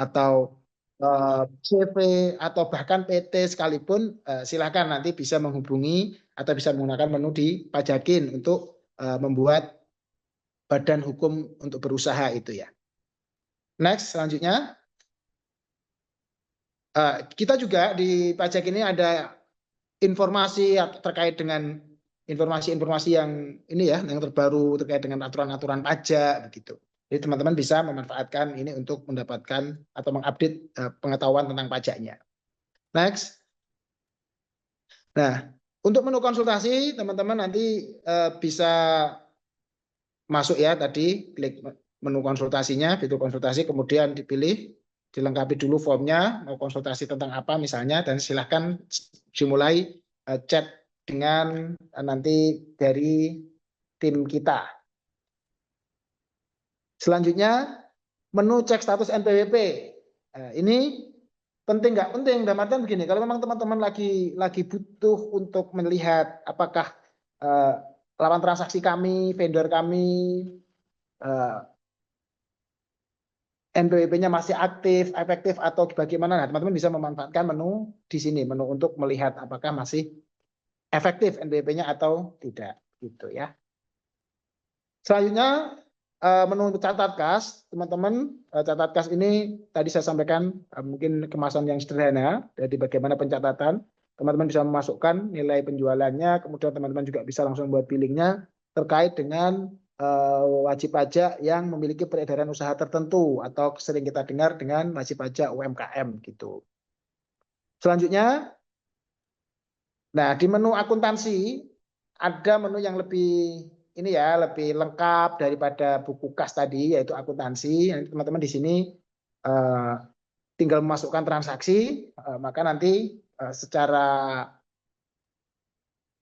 atau CV atau bahkan PT sekalipun, silakan nanti bisa menghubungi atau bisa menggunakan menu di Pajakin untuk membuat badan hukum untuk berusaha itu ya. Next, selanjutnya kita juga di pajak ini ada informasi terkait dengan informasi-informasi yang ini ya, yang terbaru terkait dengan aturan-aturan pajak begitu. Jadi teman-teman bisa memanfaatkan ini untuk mendapatkan atau mengupdate pengetahuan tentang pajaknya. Next. Nah, untuk menu konsultasi teman-teman nanti bisa masuk ya tadi, klik menu konsultasinya, fitur konsultasi, kemudian dipilih, dilengkapi dulu formnya, mau konsultasi tentang apa misalnya, dan silahkan dimulai chat dengan nanti dari tim kita. Selanjutnya, menu cek status NPWP. Ini penting nggak penting? Dalam artian begini, kalau memang teman-teman lagi butuh untuk melihat apakah lawan transaksi kami, vendor kami, NPWP-nya masih aktif, efektif atau bagaimana? Nah, teman-teman bisa memanfaatkan menu di sini, menu untuk melihat apakah masih efektif NPWP-nya atau tidak, gitu ya. Selanjutnya menu catat kas, teman-teman. Catat kas ini tadi saya sampaikan mungkin kemasan yang sederhana, jadi bagaimana pencatatan. Teman-teman bisa memasukkan nilai penjualannya, kemudian teman-teman juga bisa langsung buat billingnya terkait dengan wajib pajak yang memiliki peredaran usaha tertentu atau sering kita dengar dengan wajib pajak UMKM gitu. Selanjutnya, nah di menu akuntansi ada menu yang lebih ini ya, lebih lengkap daripada buku kas tadi yaitu akuntansi. Teman-teman di sini tinggal memasukkan transaksi, maka nanti secara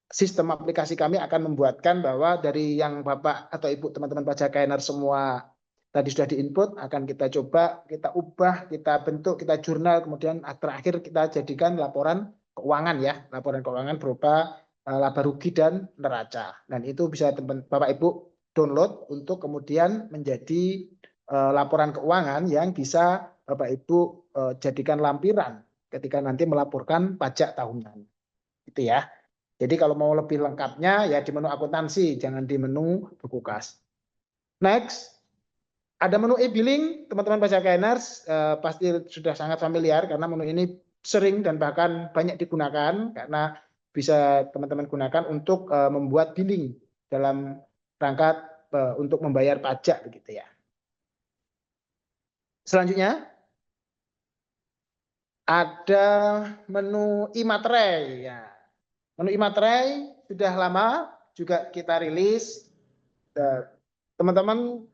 sistem aplikasi kami akan membuatkan bahwa dari yang Bapak atau Ibu teman-teman pajak KNR semua tadi sudah diinput, akan kita coba, kita ubah, kita bentuk, kita jurnal, kemudian terakhir kita jadikan laporan keuangan ya, laporan keuangan berupa laba rugi dan neraca. Dan itu bisa Bapak Ibu download untuk kemudian menjadi laporan keuangan yang bisa Bapak Ibu jadikan lampiran ketika nanti melaporkan pajak tahunan. Itu ya. Jadi kalau mau lebih lengkapnya ya di menu akuntansi, jangan di menu buku kas. Next, ada menu e-billing, teman-teman pajak KNR pasti sudah sangat familiar karena menu ini sering dan bahkan banyak digunakan karena bisa teman-teman gunakan untuk membuat billing dalam rangka untuk membayar pajak begitu ya. Selanjutnya ada menu e-materai ya. Menu e-materai sudah lama juga kita rilis. Teman-teman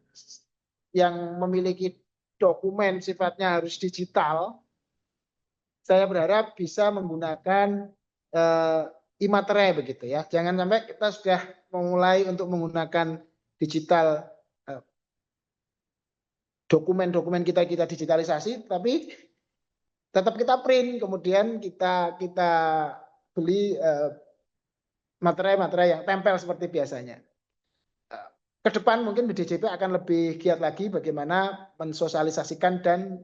yang memiliki dokumen sifatnya harus digital, saya berharap bisa menggunakan e-materai begitu ya. Jangan sampai kita sudah memulai untuk menggunakan digital, dokumen-dokumen kita digitalisasi, tapi tetap kita print, kemudian kita beli materai-materai yang tempel seperti biasanya. Ke depan mungkin BDJP akan lebih giat lagi bagaimana mensosialisasikan dan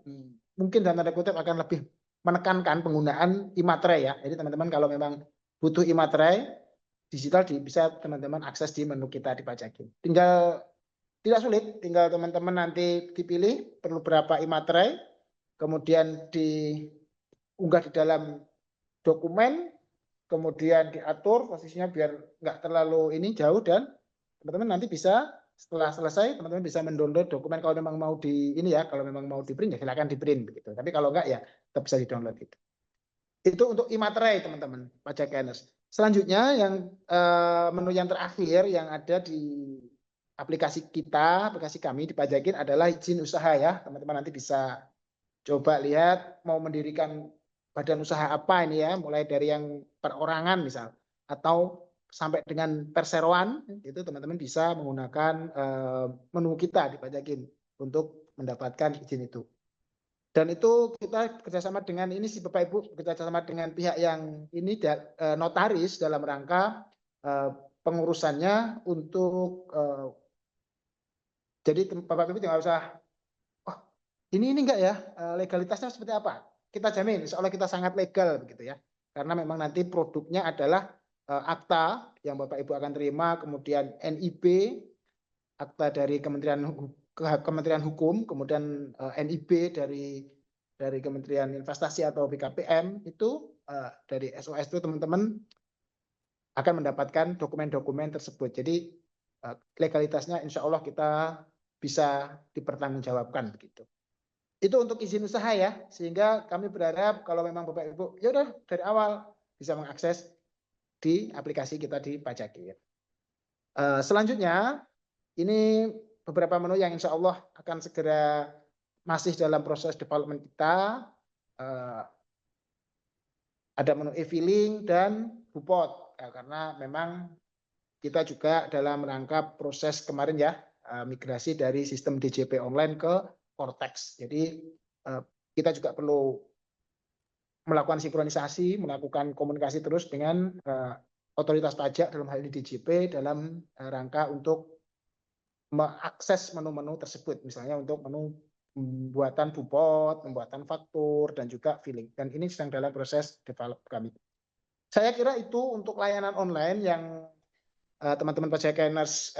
mungkin dalam tanda kutip akan lebih menekankan penggunaan e-materai ya. Jadi teman-teman kalau memang butuh e-materai digital bisa teman-teman akses di menu kita di Pajakin. Tinggal tidak sulit, tinggal teman-teman nanti dipilih perlu berapa e-materai, kemudian diunggah di dalam dokumen, kemudian diatur posisinya biar nggak terlalu ini jauh, dan teman-teman nanti bisa setelah selesai teman-teman bisa mendownload dokumen kalau memang mau di ini ya, kalau memang mau di print ya silakan di print begitu, tapi kalau enggak ya tetap bisa di download gitu. Itu untuk e-materai teman-teman pajak KNS. Selanjutnya yang menu yang terakhir yang ada di aplikasi kita, aplikasi kami di Pajakin adalah izin usaha ya. Teman-teman nanti bisa coba lihat mau mendirikan badan usaha apa ini ya, mulai dari yang perorangan misal atau sampai dengan perseroan, itu teman-teman bisa menggunakan menu kita di Pajakin untuk mendapatkan izin itu. Dan itu kita kerjasama dengan ini sih Bapak Ibu, kerjasama dengan pihak yang ini notaris dalam rangka pengurusannya untuk jadi Bapak Ibu tinggal usah ini enggak ya, legalitasnya seperti apa? Kita jamin, insya Allah kita sangat legal begitu ya. Karena memang nanti produknya adalah akta yang Bapak Ibu akan terima, kemudian NIB, akta dari Kementerian Hukum, kemudian NIB dari Kementerian Investasi atau BKPM itu dari SOS itu teman-teman akan mendapatkan dokumen-dokumen tersebut. Jadi legalitasnya insya Allah kita bisa dipertanggungjawabkan begitu. Itu untuk izin usaha ya, sehingga kami berharap kalau memang Bapak Ibu ya udah dari awal bisa mengakses di aplikasi kita di Pajakir. Selanjutnya ini beberapa menu yang insya Allah akan segera masih dalam proses development kita. Ada menu e-filing dan Bupot ya, karena memang kita juga dalam rangka proses kemarin ya migrasi dari sistem DJP online ke Cortex. Jadi kita juga perlu melakukan sinkronisasi, melakukan komunikasi terus dengan otoritas pajak dalam hal ini DJP dalam rangka untuk mengakses menu-menu tersebut, misalnya untuk menu pembuatan bupot, pembuatan faktur, dan juga filing. Dan ini sedang dalam proses develop kami. Saya kira itu untuk layanan online yang teman-teman pajakeners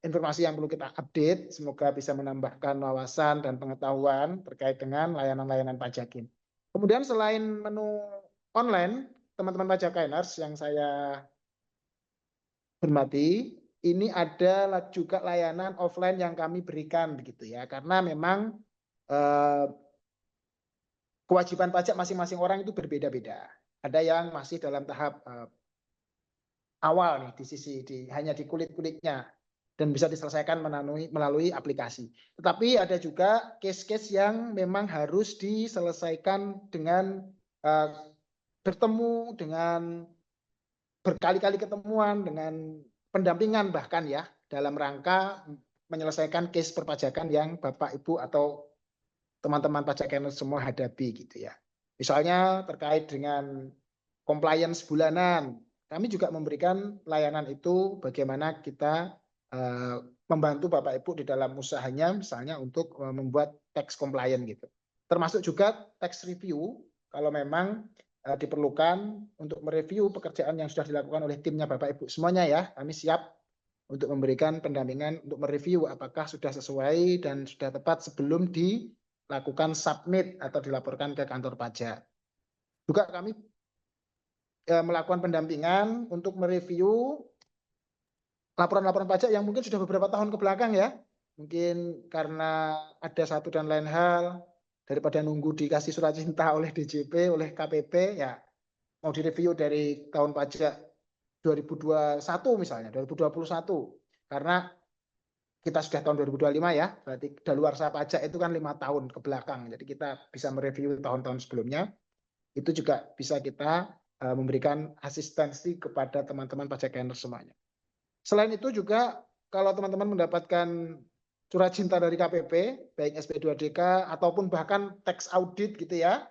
informasi yang perlu kita update. Semoga bisa menambahkan wawasan dan pengetahuan terkait dengan layanan-layanan pajakin. Kemudian selain menu online, teman-teman pajakeners yang saya hormati, ini ada juga layanan offline yang kami berikan begitu ya, karena memang kewajiban pajak masing-masing orang itu berbeda-beda. Ada yang masih dalam tahap awal nih hanya di kulit-kulitnya dan bisa diselesaikan melalui aplikasi. Tetapi ada juga case-case yang memang harus diselesaikan dengan bertemu, dengan berkali-kali ketemuan, dengan pendampingan bahkan ya, dalam rangka menyelesaikan case perpajakan yang Bapak, Ibu, atau teman-teman pajakener semua hadapi gitu ya. Misalnya terkait dengan compliance bulanan, kami juga memberikan layanan itu bagaimana kita membantu Bapak Ibu di dalam usahanya, misalnya untuk membuat tax compliant gitu. Termasuk juga tax review kalau memang diperlukan untuk mereview pekerjaan yang sudah dilakukan oleh timnya Bapak Ibu semuanya ya. Kami siap untuk memberikan pendampingan untuk mereview apakah sudah sesuai dan sudah tepat sebelum dilakukan submit atau dilaporkan ke kantor pajak. Juga kami melakukan pendampingan untuk mereview laporan-laporan pajak yang mungkin sudah beberapa tahun ke belakang ya. Mungkin karena ada satu dan lain hal, daripada nunggu dikasih surat cinta oleh DJP, oleh KPP, ya mau direview dari tahun pajak 2021 misalnya, 2021. Karena kita sudah tahun 2025 ya, berarti daluarsa pajak itu kan 5 tahun ke belakang. Jadi kita bisa mereview tahun-tahun sebelumnya. Itu juga bisa kita memberikan asistensi kepada teman-teman pajakener semuanya. Selain itu juga kalau teman-teman mendapatkan surat cinta dari KPP, baik SP2DK ataupun bahkan tax audit gitu ya,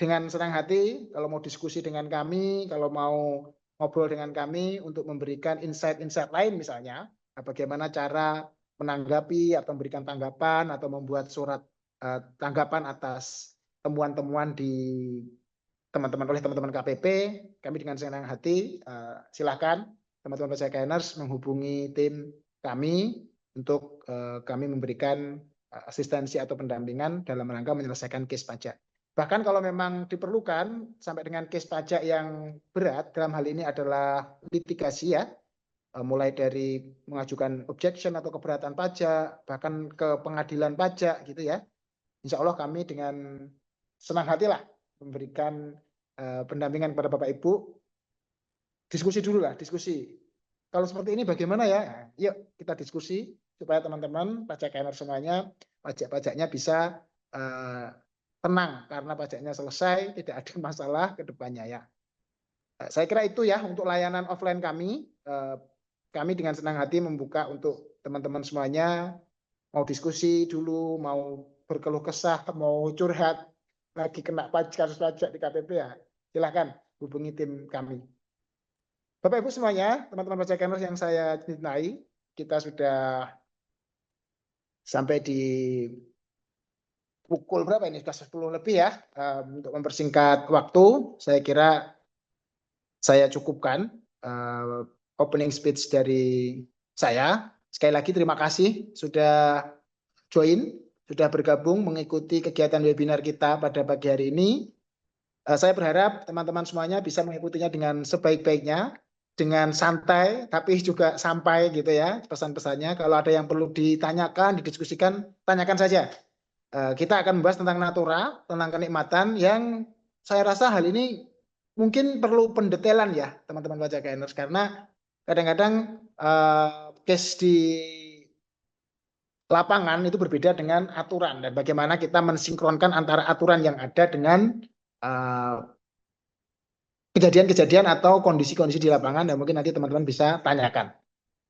dengan senang hati kalau mau diskusi dengan kami, kalau mau ngobrol dengan kami untuk memberikan insight-insight lain misalnya, bagaimana cara menanggapi atau memberikan tanggapan atau membuat surat tanggapan atas temuan-temuan oleh teman-teman KPP, kami dengan senang hati silakan teman-teman pajakeners menghubungi tim kami untuk kami memberikan asistensi atau pendampingan dalam rangka menyelesaikan case pajak. Bahkan kalau memang diperlukan sampai dengan case pajak yang berat, dalam hal ini adalah litigasi ya, mulai dari mengajukan objection atau keberatan pajak, bahkan ke pengadilan pajak gitu ya. Insya Allah kami dengan senang hati lah memberikan pendampingan kepada Bapak Ibu. Diskusi dulu lah, diskusi. Kalau seperti ini bagaimana ya? Yuk kita diskusi supaya teman-teman pajakener semuanya pajak-pajaknya bisa tenang karena pajaknya selesai, tidak ada masalah ke depannya ya. Saya kira itu ya untuk layanan offline kami. Kami dengan senang hati membuka untuk teman-teman semuanya mau diskusi dulu, mau berkeluh kesah, mau curhat, lagi kena kasus pajak di KPP ya, silahkan hubungi tim kami. Bapak Ibu semuanya, teman-teman pajakeners yang saya cintai, kita sudah sampai di pukul berapa ini? Sudah 10 lebih ya. Untuk mempersingkat waktu, saya kira saya cukupkan opening speech dari saya. Sekali lagi terima kasih sudah join, sudah bergabung mengikuti kegiatan webinar kita pada pagi hari ini. Saya berharap teman-teman semuanya bisa mengikutinya dengan sebaik-baiknya, dengan santai, tapi juga sampai gitu ya pesan-pesannya. Kalau ada yang perlu ditanyakan, didiskusikan, tanyakan saja. Kita akan membahas tentang natura, tentang kenikmatan yang saya rasa hal ini mungkin perlu pendetailan ya teman-teman Pajakeners, karena kadang-kadang case di lapangan itu berbeda dengan aturan dan bagaimana kita mensinkronkan antara aturan yang ada dengan kejadian-kejadian atau kondisi-kondisi di lapangan dan mungkin nanti teman-teman bisa tanyakan.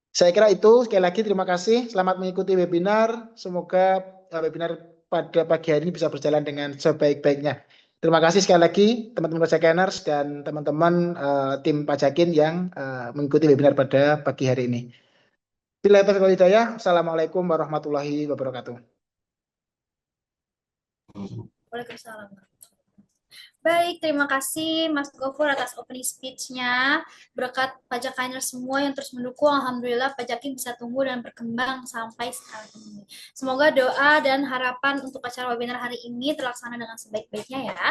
Saya kira itu. Sekali lagi terima kasih. Selamat mengikuti webinar. Semoga webinar pada pagi hari ini bisa berjalan dengan sebaik-baiknya. Terima kasih sekali lagi teman-teman Pajakeners dan teman-teman tim Pajakin yang mengikuti webinar pada pagi hari ini. Billahi taufiq wal hidayah. Assalamualaikum warahmatullahi wabarakatuh. Waalaikumsalam. Baik, terima kasih Mas Gofur atas opening speech-nya. Berkat Pajakaners semua yang terus mendukung, Alhamdulillah Pajakin bisa tumbuh dan berkembang sampai sekarang ini. Semoga doa dan harapan untuk acara webinar hari ini terlaksana dengan sebaik-baiknya ya.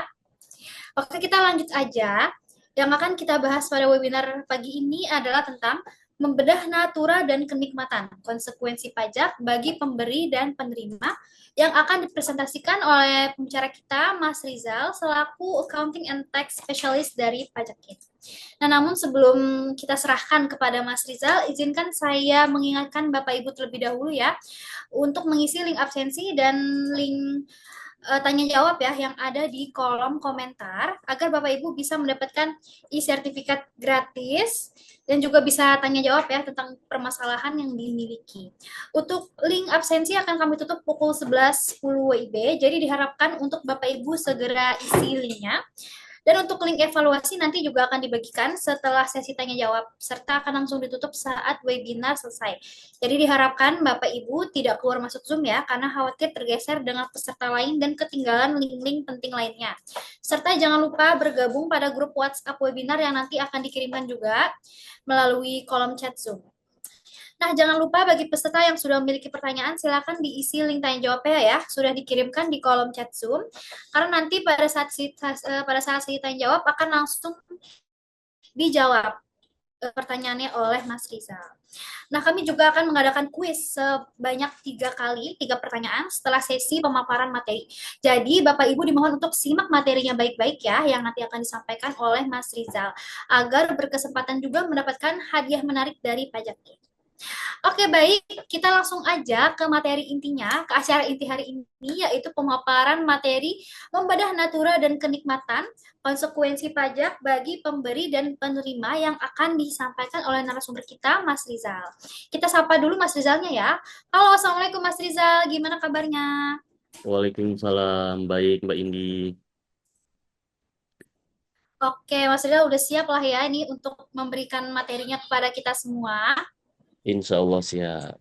Oke, kita lanjut aja. Yang akan kita bahas pada webinar pagi ini adalah tentang membedah natura dan kenikmatan, konsekuensi pajak bagi pemberi dan penerima, yang akan dipresentasikan oleh pembicara kita, Mas Rizal, selaku Accounting and Tax Specialist dari Pajakin. Nah, namun sebelum kita serahkan kepada Mas Rizal, izinkan saya mengingatkan Bapak Ibu terlebih dahulu ya, untuk mengisi link absensi dan link tanya jawab ya yang ada di kolom komentar agar Bapak Ibu bisa mendapatkan e-sertifikat gratis dan juga bisa tanya jawab ya tentang permasalahan yang dimiliki. Untuk link absensi akan kami tutup pukul 11.10 WIB, jadi diharapkan untuk Bapak Ibu segera isi linknya. Dan untuk link evaluasi nanti juga akan dibagikan setelah sesi tanya jawab, serta akan langsung ditutup saat webinar selesai. Jadi diharapkan Bapak Ibu tidak keluar masuk Zoom ya, karena khawatir tergeser dengan peserta lain dan ketinggalan link-link penting lainnya. Serta jangan lupa bergabung pada grup WhatsApp webinar yang nanti akan dikirimkan juga melalui kolom chat Zoom. Nah, jangan lupa bagi peserta yang sudah memiliki pertanyaan, silakan diisi link tanya jawabnya ya, sudah dikirimkan di kolom chat Zoom. Karena nanti pada saat sesi tanya jawab akan langsung dijawab pertanyaannya oleh Mas Rizal. Nah, kami juga akan mengadakan kuis sebanyak 3 kali, 3 pertanyaan setelah sesi pemaparan materi. Jadi, Bapak Ibu dimohon untuk simak materinya baik-baik ya, yang nanti akan disampaikan oleh Mas Rizal, agar berkesempatan juga mendapatkan hadiah menarik dari Pajaknya. Oke, baik. Kita langsung aja ke materi intinya, ke acara inti hari ini, yaitu pemaparan materi membedah natura dan kenikmatan, konsekuensi pajak bagi pemberi dan penerima yang akan disampaikan oleh narasumber kita, Mas Rizal. Kita sapa dulu Mas Rizalnya ya. Halo, Assalamualaikum Mas Rizal. Gimana kabarnya? Waalaikumsalam, baik Mbak Indi. Oke, Mas Rizal udah siap lah ya ini untuk memberikan materinya kepada kita semua. Insya Allah siap.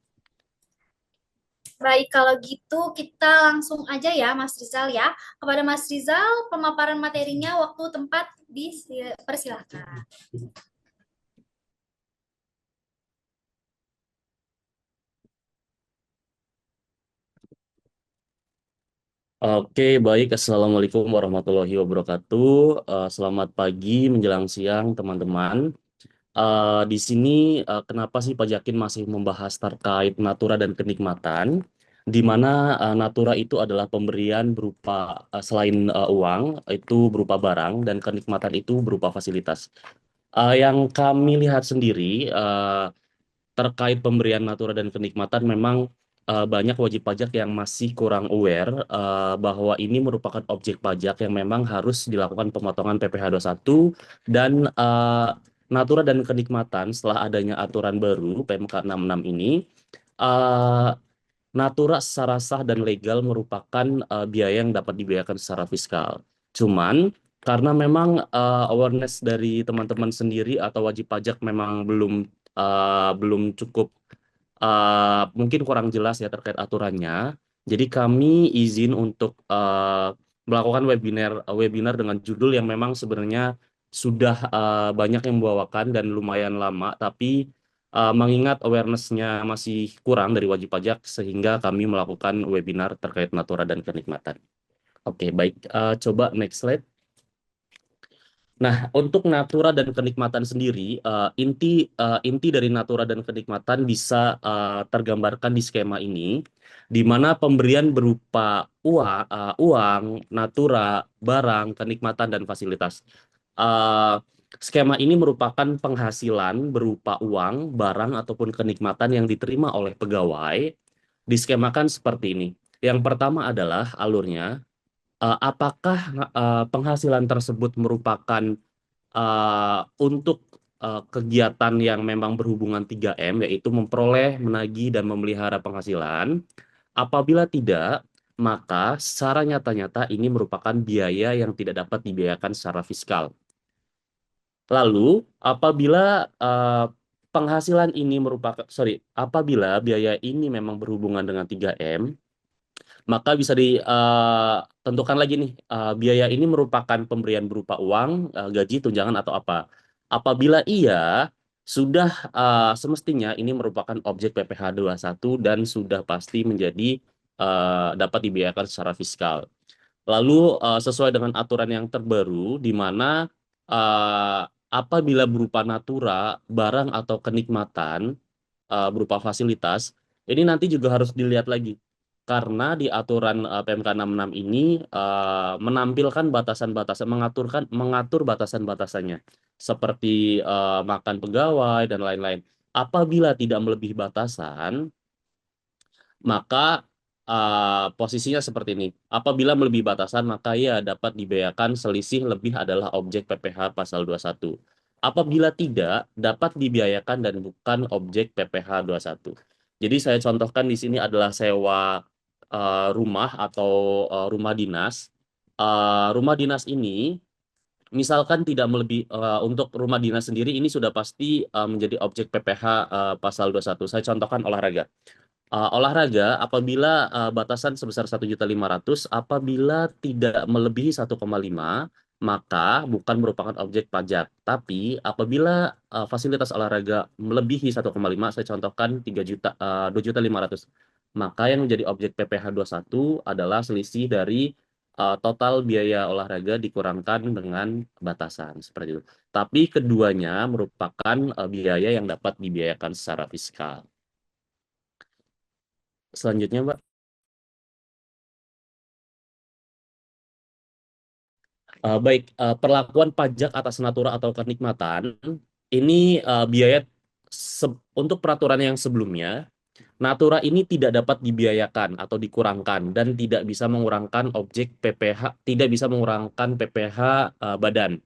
Baik, kalau gitu kita langsung aja ya Mas Rizal ya. Kepada Mas Rizal, pemaparan materinya, waktu, tempat, dipersilakan. Oke, baik. Assalamualaikum warahmatullahi wabarakatuh. Selamat pagi menjelang siang, teman-teman. Di sini kenapa sih Pajakin masih membahas terkait natura dan kenikmatan, di mana natura itu adalah pemberian berupa selain uang, itu berupa barang, dan kenikmatan itu berupa fasilitas. Yang kami lihat sendiri terkait pemberian natura dan kenikmatan memang banyak wajib pajak yang masih kurang aware bahwa ini merupakan objek pajak yang memang harus dilakukan pemotongan PPh 21 dan natura dan kenikmatan setelah adanya aturan baru PMK 66 ini uh, natura secara sah dan legal merupakan biaya yang dapat dibiayakan secara fiskal. Cuman karena memang awareness dari teman-teman sendiri atau wajib pajak memang belum cukup mungkin kurang jelas ya terkait aturannya. Jadi kami izin untuk melakukan webinar dengan judul yang memang sebenarnya sudah banyak yang membawakan dan lumayan lama, tapi mengingat awareness-nya masih kurang dari wajib pajak, sehingga kami melakukan webinar terkait natura dan kenikmatan. Oke, baik. Coba next slide. Nah, untuk natura dan kenikmatan sendiri, inti dari natura dan kenikmatan bisa tergambarkan di skema ini, di mana pemberian berupa uang, natura, barang, kenikmatan, dan fasilitas. Eh, Skema ini merupakan penghasilan berupa uang, barang, ataupun kenikmatan yang diterima oleh pegawai, diskemakan seperti ini. Yang pertama adalah alurnya, apakah penghasilan tersebut merupakan untuk kegiatan yang memang berhubungan 3M, yaitu memperoleh, menagih, dan memelihara penghasilan. Apabila tidak, maka secara nyata-nyata ini merupakan biaya yang tidak dapat dibiayakan secara fiskal. Lalu, apabila penghasilan ini apabila biaya ini memang berhubungan dengan 3M, maka bisa ditentukan lagi nih, biaya ini merupakan pemberian berupa uang, gaji, tunjangan, atau apa. Apabila iya, sudah semestinya ini merupakan objek PPh 21 dan sudah pasti menjadi dapat dibiayakan secara fiskal. Lalu sesuai dengan aturan yang terbaru, di mana eh, apabila berupa natura, barang atau kenikmatan berupa fasilitas, ini nanti juga harus dilihat lagi. Karena di aturan PMK 66 ini menampilkan batasan-batasan, mengatur batasan-batasannya. Seperti makan pegawai dan lain-lain. Apabila tidak melebihi batasan, maka posisinya seperti ini. Apabila melebihi batasan, maka ia dapat dibayarkan selisih lebih adalah objek PPh pasal 21. Apabila tidak, dapat dibiayakan dan bukan objek PPh 21. Jadi saya contohkan di sini adalah sewa rumah atau rumah dinas. Rumah dinas ini misalkan tidak melebihi, untuk rumah dinas sendiri ini sudah pasti menjadi objek PPh pasal 21. Saya contohkan olahraga. Olahraga apabila batasan sebesar 1.500.000, apabila tidak melebihi 1,5, maka bukan merupakan objek pajak. Tapi apabila fasilitas olahraga melebihi 1,5, saya contohkan 3 juta, 2.500.000, maka yang menjadi objek PPh 21 adalah selisih dari total biaya olahraga dikurangkan dengan batasan seperti itu. Tapi keduanya merupakan biaya yang dapat dibiayakan secara fiskal. Selanjutnya, Mbak. Baik, perlakuan pajak atas natura atau kenikmatan ini biaya untuk peraturan yang sebelumnya, natura ini tidak dapat dibiayakan atau dikurangkan dan tidak bisa mengurangkan objek PPh, tidak bisa mengurangkan PPh badan.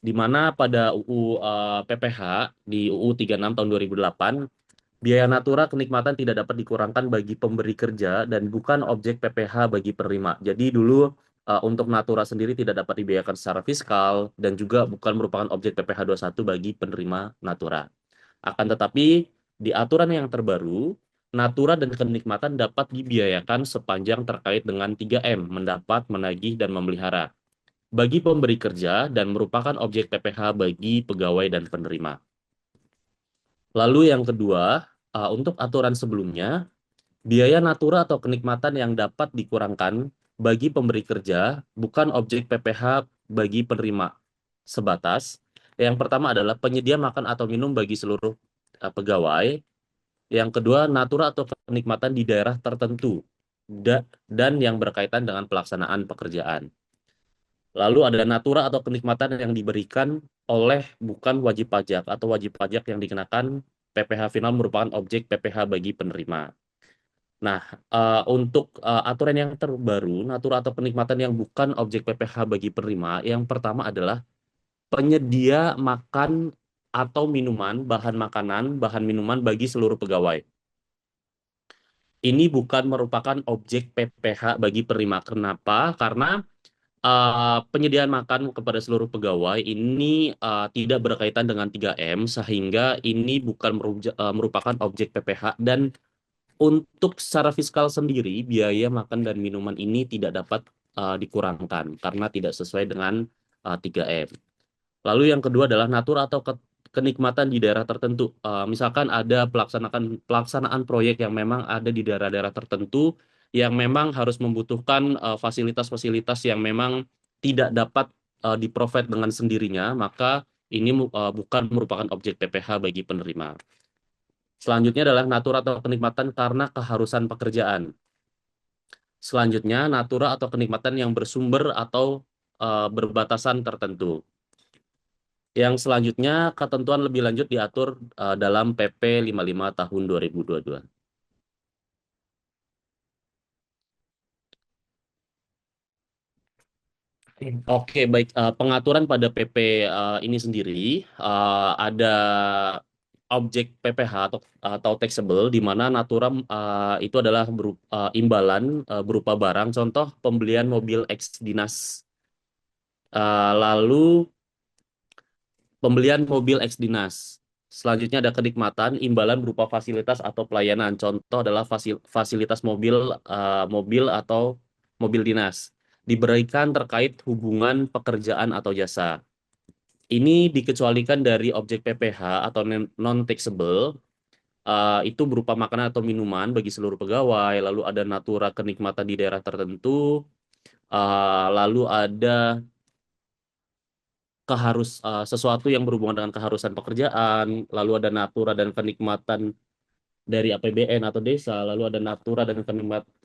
Di mana pada UU PPh di UU 36 tahun 2008, biaya natura kenikmatan tidak dapat dikurangkan bagi pemberi kerja dan bukan objek PPh bagi penerima. Jadi dulu untuk natura sendiri tidak dapat dibiayakan secara fiskal dan juga bukan merupakan objek PPh 21 bagi penerima natura. Akan tetapi di aturan yang terbaru, natura dan kenikmatan dapat dibiayakan sepanjang terkait dengan 3M, mendapat, menagih, dan memelihara, bagi pemberi kerja dan merupakan objek PPh bagi pegawai dan penerima. Lalu yang kedua, untuk aturan sebelumnya, biaya natura atau kenikmatan yang dapat dikurangkan bagi pemberi kerja bukan objek PPh bagi penerima sebatas. Yang pertama adalah penyedia makan atau minum bagi seluruh pegawai. Yang kedua, natura atau kenikmatan di daerah tertentu dan yang berkaitan dengan pelaksanaan pekerjaan. Lalu ada natura atau kenikmatan yang diberikan oleh bukan wajib pajak atau wajib pajak yang dikenakan PPh final merupakan objek PPh bagi penerima. Nah, untuk aturan yang terbaru, natura atau kenikmatan yang bukan objek PPh bagi penerima, yang pertama adalah penyedia makan atau minuman, bahan makanan, bahan minuman bagi seluruh pegawai. Ini bukan merupakan objek PPh bagi penerima. Kenapa? Karena penyediaan makan kepada seluruh pegawai ini tidak berkaitan dengan 3M, sehingga ini bukan merupakan objek PPh dan Untuk secara fiskal sendiri, biaya makan dan minuman ini tidak dapat dikurangkan karena tidak sesuai dengan 3M. Lalu yang kedua adalah natur atau kenikmatan di daerah tertentu. Misalkan ada pelaksanaan proyek yang memang ada di daerah-daerah tertentu yang memang harus membutuhkan fasilitas-fasilitas yang memang tidak dapat di-provide dengan sendirinya, maka ini bukan merupakan objek PPh bagi penerima. Selanjutnya adalah natur atau kenikmatan karena keharusan pekerjaan. Selanjutnya, natura atau kenikmatan yang bersumber atau berbatasan tertentu. Yang selanjutnya, ketentuan lebih lanjut diatur dalam PP 55 tahun 2022. Oke, baik. Pengaturan pada PP ini sendiri ada objek PPh atau taxable di mana natura itu adalah imbalan berupa barang. Contoh pembelian mobil X dinas. Lalu pembelian mobil X dinas. Selanjutnya ada kenikmatan imbalan berupa fasilitas atau pelayanan. Contoh adalah fasilitas mobil atau mobil dinas diberikan terkait hubungan pekerjaan atau jasa. Ini dikecualikan dari objek PPh atau non-taxable, itu berupa makanan atau minuman bagi seluruh pegawai, lalu ada natura kenikmatan di daerah tertentu, lalu ada sesuatu yang berhubungan dengan keharusan pekerjaan, lalu ada natura dan kenikmatan dari APBN atau desa, lalu ada natura dan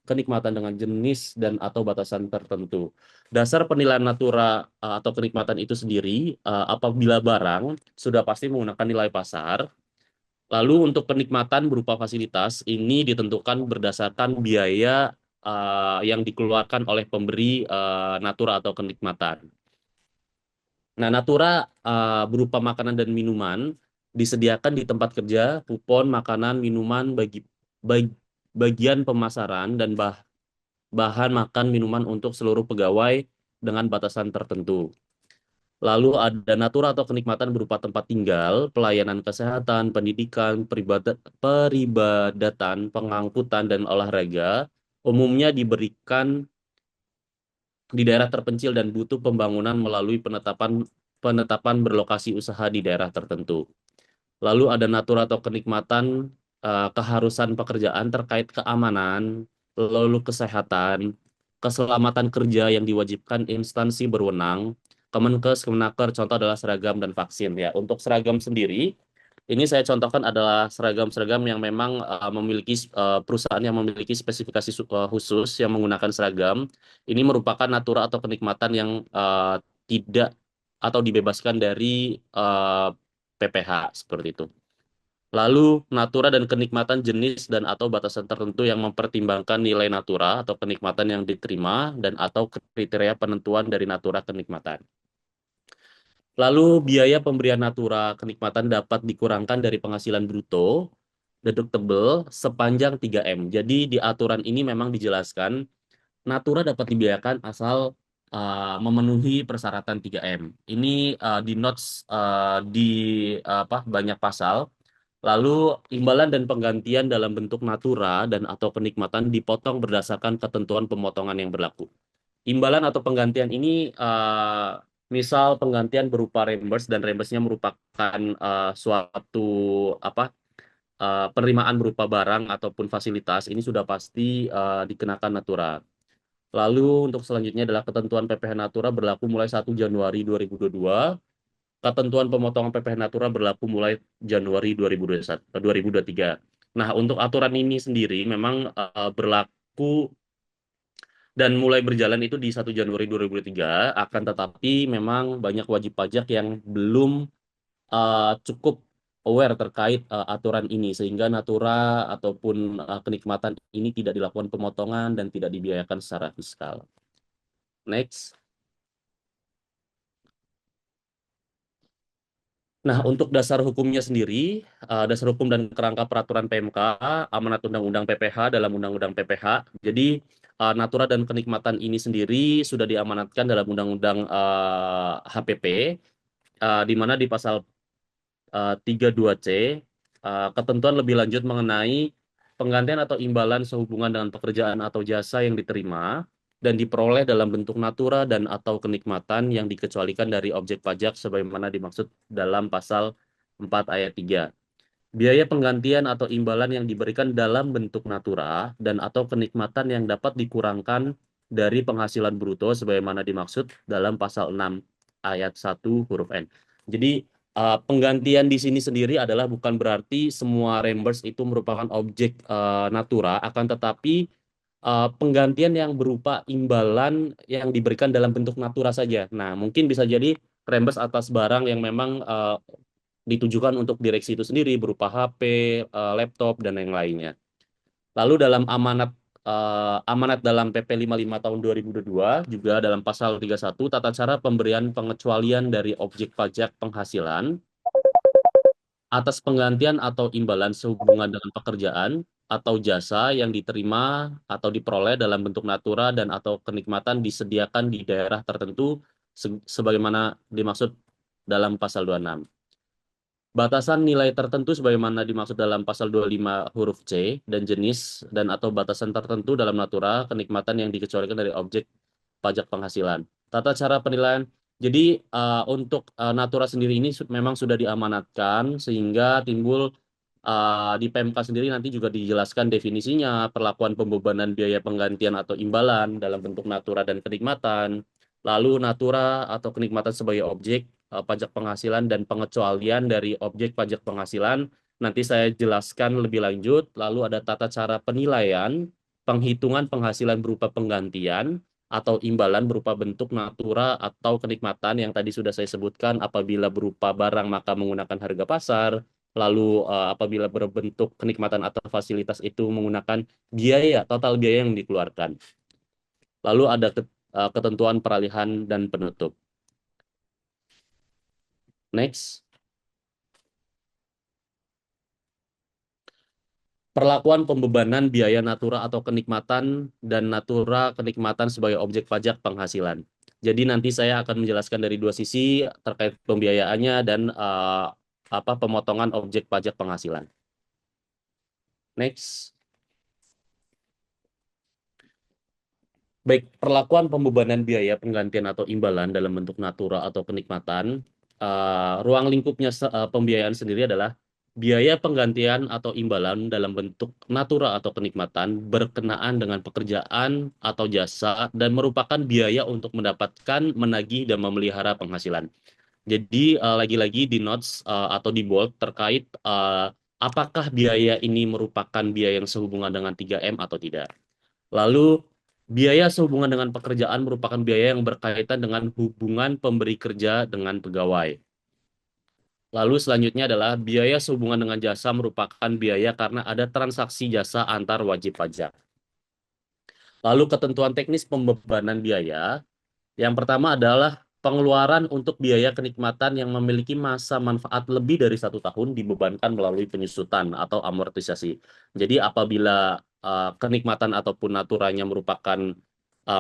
kenikmatan dengan jenis dan atau batasan tertentu. Dasar penilaian natura atau kenikmatan itu sendiri apabila barang sudah pasti menggunakan nilai pasar. Lalu untuk kenikmatan berupa fasilitas ini ditentukan berdasarkan biaya yang dikeluarkan oleh pemberi natura atau kenikmatan. Nah, natura berupa makanan dan minuman disediakan di tempat kerja, kupon makanan, minuman bagian pemasaran dan bahan makan minuman untuk seluruh pegawai dengan batasan tertentu. Lalu ada natura atau kenikmatan berupa tempat tinggal, pelayanan kesehatan, pendidikan, peribadatan, pengangkutan, dan olahraga. Umumnya diberikan di daerah terpencil dan butuh pembangunan melalui penetapan berlokasi usaha di daerah tertentu. Lalu ada natura atau kenikmatan keharusan pekerjaan terkait keamanan, lalu kesehatan, keselamatan kerja yang diwajibkan instansi berwenang, Kemenkes, Kemenaker, contoh adalah seragam dan vaksin ya. Untuk seragam sendiri, ini saya contohkan adalah seragam-seragam yang memang memiliki perusahaan yang memiliki spesifikasi khusus yang menggunakan seragam. Ini merupakan natura atau kenikmatan yang tidak atau dibebaskan dari PPh seperti itu. Lalu natura dan kenikmatan jenis dan atau batasan tertentu yang mempertimbangkan nilai natura atau kenikmatan yang diterima dan atau kriteria penentuan dari natura kenikmatan. Lalu biaya pemberian natura kenikmatan dapat dikurangkan dari penghasilan bruto deductible sepanjang 3M. Jadi di aturan ini memang dijelaskan natura dapat dibiayakan asal memenuhi persyaratan 3M. Ini di notes di banyak pasal. Lalu imbalan dan penggantian dalam bentuk natura dan atau kenikmatan dipotong berdasarkan ketentuan pemotongan yang berlaku. Imbalan atau penggantian ini misal penggantian berupa reimburse dan reimburse-nya merupakan suatu penerimaan berupa barang ataupun fasilitas ini sudah pasti dikenakan natura. Lalu untuk selanjutnya adalah ketentuan PPh Natura berlaku mulai 1 Januari 2022. Ketentuan pemotongan PPh Natura berlaku mulai Januari 2023. Nah, untuk aturan ini sendiri memang berlaku dan mulai berjalan itu di 1 Januari 2023, akan tetapi memang banyak wajib pajak yang belum cukup aware terkait aturan ini sehingga natura ataupun kenikmatan ini tidak dilakukan pemotongan dan tidak dibiayakan secara fiskal. Next. Nah, untuk dasar hukumnya sendiri, dasar hukum dan kerangka peraturan PMK, amanat Undang-Undang PPh dalam Undang-Undang PPh. Jadi, natura dan kenikmatan ini sendiri sudah diamanatkan dalam Undang-Undang HPP, di mana di pasal 32C, ketentuan lebih lanjut mengenai penggantian atau imbalan sehubungan dengan pekerjaan atau jasa yang diterima dan diperoleh dalam bentuk natura dan atau kenikmatan yang dikecualikan dari objek pajak sebagaimana dimaksud dalam pasal 4 ayat 3. Biaya penggantian atau imbalan yang diberikan dalam bentuk natura dan atau kenikmatan yang dapat dikurangkan dari penghasilan bruto sebagaimana dimaksud dalam pasal 6 ayat 1 huruf N. Jadi penggantian di sini sendiri adalah bukan berarti semua reimburse itu merupakan objek natura, akan tetapi penggantian yang berupa imbalan yang diberikan dalam bentuk natura saja. Nah, mungkin bisa jadi reimburse atas barang yang memang ditujukan untuk direksi itu sendiri berupa HP, laptop, dan yang lainnya. Lalu dalam amanat dalam PP 55 tahun 2022 juga dalam pasal 31 tata cara pemberian pengecualian dari objek pajak penghasilan atas penggantian atau imbalan sehubungan dengan pekerjaan atau jasa yang diterima atau diperoleh dalam bentuk natura dan atau kenikmatan disediakan di daerah tertentu sebagaimana dimaksud dalam pasal 26. Batasan nilai tertentu sebagaimana dimaksud dalam pasal 25 huruf C dan jenis dan atau batasan tertentu dalam natura kenikmatan yang dikecualikan dari objek pajak penghasilan. Tata cara penilaian. Jadi untuk natura sendiri ini memang sudah diamanatkan sehingga timbul di PMK sendiri nanti juga dijelaskan definisinya, perlakuan pembebanan biaya penggantian atau imbalan dalam bentuk natura dan kenikmatan. Lalu natura atau kenikmatan sebagai objek pajak penghasilan dan pengecualian dari objek pajak penghasilan nanti saya jelaskan lebih lanjut. Lalu ada tata cara penilaian, penghitungan penghasilan berupa penggantian atau imbalan berupa bentuk natura atau kenikmatan yang tadi sudah saya sebutkan. Apabila berupa barang maka menggunakan harga pasar. Lalu apabila berbentuk kenikmatan atau fasilitas itu menggunakan biaya, total biaya yang dikeluarkan. Lalu ada ketentuan peralihan dan penutup. Next. Perlakuan pembebanan biaya natura atau kenikmatan dan natura kenikmatan sebagai objek pajak penghasilan. Jadi nanti saya akan menjelaskan dari dua sisi terkait pembiayaannya dan pemotongan objek pajak penghasilan. Next. Baik, perlakuan pembebanan biaya penggantian atau imbalan dalam bentuk natura atau kenikmatan. Ruang lingkupnya pembiayaan sendiri adalah biaya penggantian atau imbalan dalam bentuk natura atau kenikmatan berkenaan dengan pekerjaan atau jasa dan merupakan biaya untuk mendapatkan, menagih, dan memelihara penghasilan. Jadi lagi-lagi di notes atau di bold terkait apakah biaya ini merupakan biaya yang sehubungan dengan 3M atau tidak. Lalu biaya sehubungan dengan pekerjaan merupakan biaya yang berkaitan dengan hubungan pemberi kerja dengan pegawai. Lalu selanjutnya adalah biaya sehubungan dengan jasa merupakan biaya karena ada transaksi jasa antar wajib pajak. Lalu ketentuan teknis pembebanan biaya. Yang pertama adalah pengeluaran untuk biaya kenikmatan yang memiliki masa manfaat lebih dari 1 tahun dibebankan melalui penyusutan atau amortisasi. Jadi apabila kenikmatan ataupun naturanya merupakan